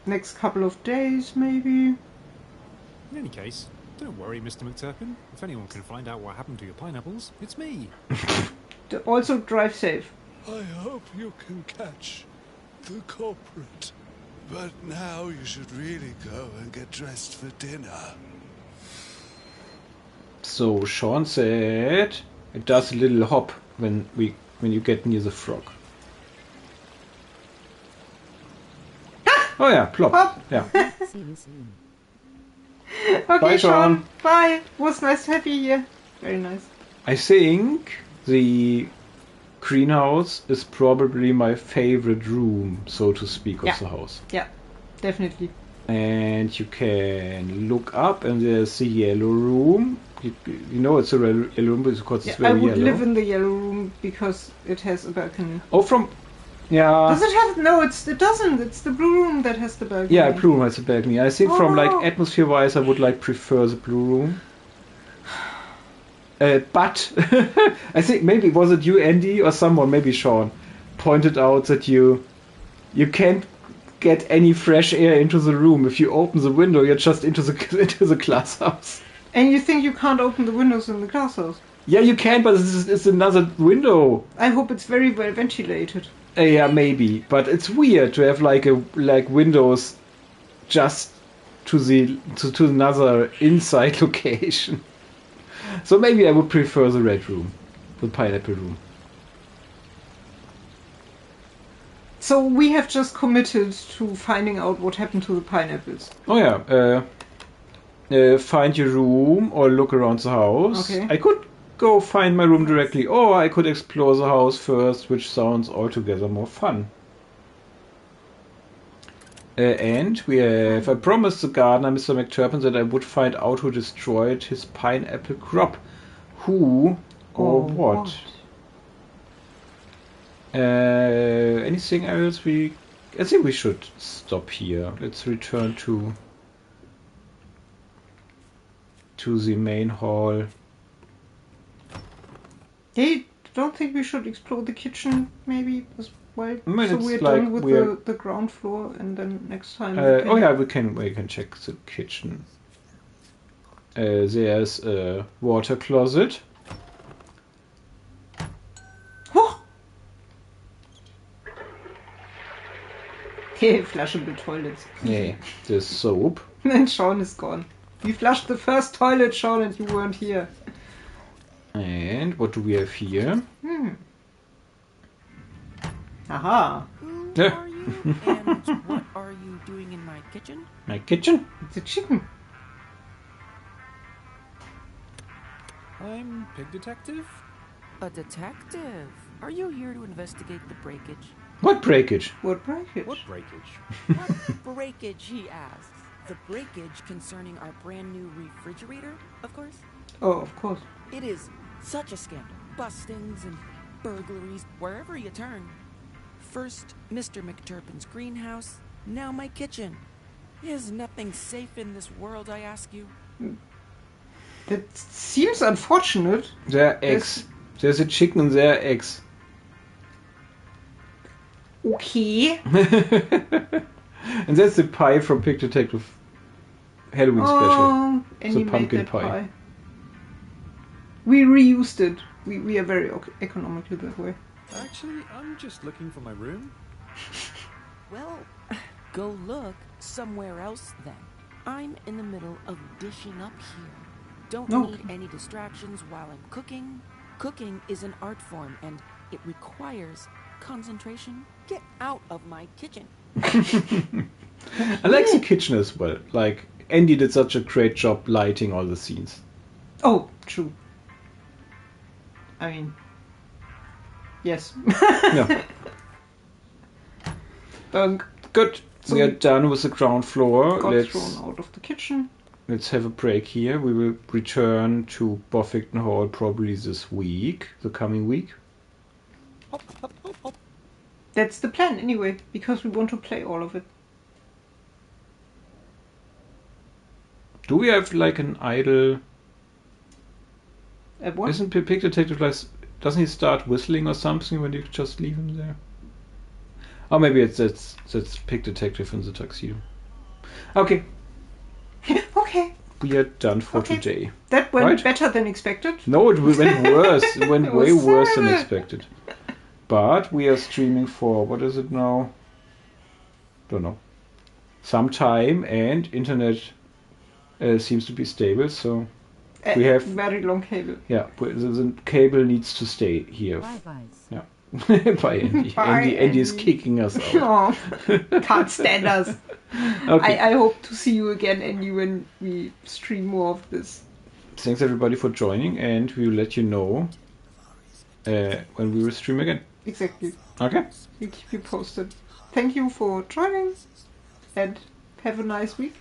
B: next couple of days, maybe.
D: In any case, don't worry, Mr. McTurpin. If anyone can find out what happened to your pineapples, it's me.
B: Also, drive safe.
P: I hope you can catch the culprit. But now you should really go and get dressed for dinner.
A: So Sean said it does a little hop when you get near the frog. Oh yeah, plop.
B: Hop.
A: Yeah.
C: See you soon.
B: Okay,
A: Bye, Sean.
B: Bye. Was nice to have you here. Very nice.
A: I think the greenhouse is probably my favorite room, so to speak, of the house.
B: Yeah, definitely.
A: And you can look up, and there's the yellow room. You know it's a yellow room because it's very
B: I would
A: yellow.
B: live in the yellow room because it has a balcony.
A: Oh, yeah.
B: Does it have? No, it doesn't. It's the blue room that has the balcony.
A: Yeah, blue room has a balcony. I think from like atmosphere-wise, I would like prefer the blue room. But I think maybe was it you, Andy, or someone, maybe Sean, pointed out that you can't get any fresh air into the room. If you open the window, you're just into the glass house.
B: And you think you can't open the windows in the glass house?
A: Yeah, you can, but it's another window.
B: I hope it's very well ventilated.
A: Yeah, maybe, but it's weird to have like windows just to another inside location. So maybe I would prefer the red room, the pineapple room.
B: So we have just committed to finding out what happened to the pineapples.
A: Oh yeah, find your room or look around the house.
B: Okay.
A: I could go find my room directly, or I could explore the house first, which sounds altogether more fun. And we have, I promised the gardener, Mr. McTurpin, that I would find out who destroyed his pineapple crop. Who or what? Anything else? I think we should stop here. Let's return to the main hall.
B: They don't think we should explore the kitchen, maybe as well.
A: I mean,
B: so
A: it's
B: we're
A: like
B: done with the ground floor, and then next time.
A: Oh yeah, we can check the kitchen. There's a water closet.
B: Okay, flushable toilets.
A: Yeah, there's soap.
B: And Sean is gone. We flushed the first toilet, Sean, and you weren't here.
A: And what do we have here?
B: Aha.
Q: Who are you, and what are you doing in my kitchen?
A: My kitchen?
B: It's a chicken.
D: I'm Pig Detective.
Q: A detective? Are you here to investigate the breakage?
A: What breakage?
B: What breakage?
D: What breakage?
Q: What breakage, he asks. The breakage concerning our brand new refrigerator, of course?
B: Oh, of course.
Q: It is such a scandal. Bustings and burglaries wherever you turn. First, Mr. McTurpin's greenhouse, now my kitchen. Is nothing safe in this world, I ask you?
B: That seems unfortunate.
A: There are eggs. There's a chicken and there are eggs.
B: Okay.
A: And that's the pie from Pig Detective Halloween special.
B: And
A: the
B: you
A: pumpkin
B: made that
A: pie.
B: We reused it. We are very economical that way.
D: Actually, I'm just looking for my room.
Q: Well, go look somewhere else then. I'm in the middle of dishing up here. Don't need any distractions while I'm cooking. Cooking is an art form and it requires concentration. Get out of my kitchen.
A: I like the kitchen as well. Like, Andy did such a great job lighting all the scenes.
B: Oh, true. I mean, yes.
A: Yeah. Good.
B: So
A: we are done with the ground floor.
B: Got thrown out of the kitchen.
A: Let's have a break here. We will return to Boffington Hall probably this week, the coming week.
B: That's the plan anyway, because we want to play all of it.
A: Do we have like an idle...
B: What?
A: Isn't Pig Detective like... Doesn't he start whistling or something when you just leave him there? Oh, maybe that's Pig Detective in the tuxedo. Okay.
B: Okay.
A: We are done for today.
B: That went better than expected.
A: No, it went worse. It went way worse than
B: terrible.
A: expected. But we are streaming for, what is it now? Don't know. Some time, and internet seems to be stable, so we have
B: very long cable.
A: Yeah, the cable needs to stay here.
C: Bye-byes.
A: Yeah. Bye, Andy.
B: Bye,
A: Andy is kicking us out.
B: Oh, can't stand us.
A: Okay.
B: I hope to see you again, Andy, when we stream more of this.
A: Thanks everybody for joining, and we will let you know when we will stream again.
B: Exactly.
A: Okay.
B: We'll keep you posted. Thank you for joining, and Have a nice week.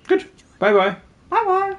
A: Good. Bye bye.
B: Bye bye.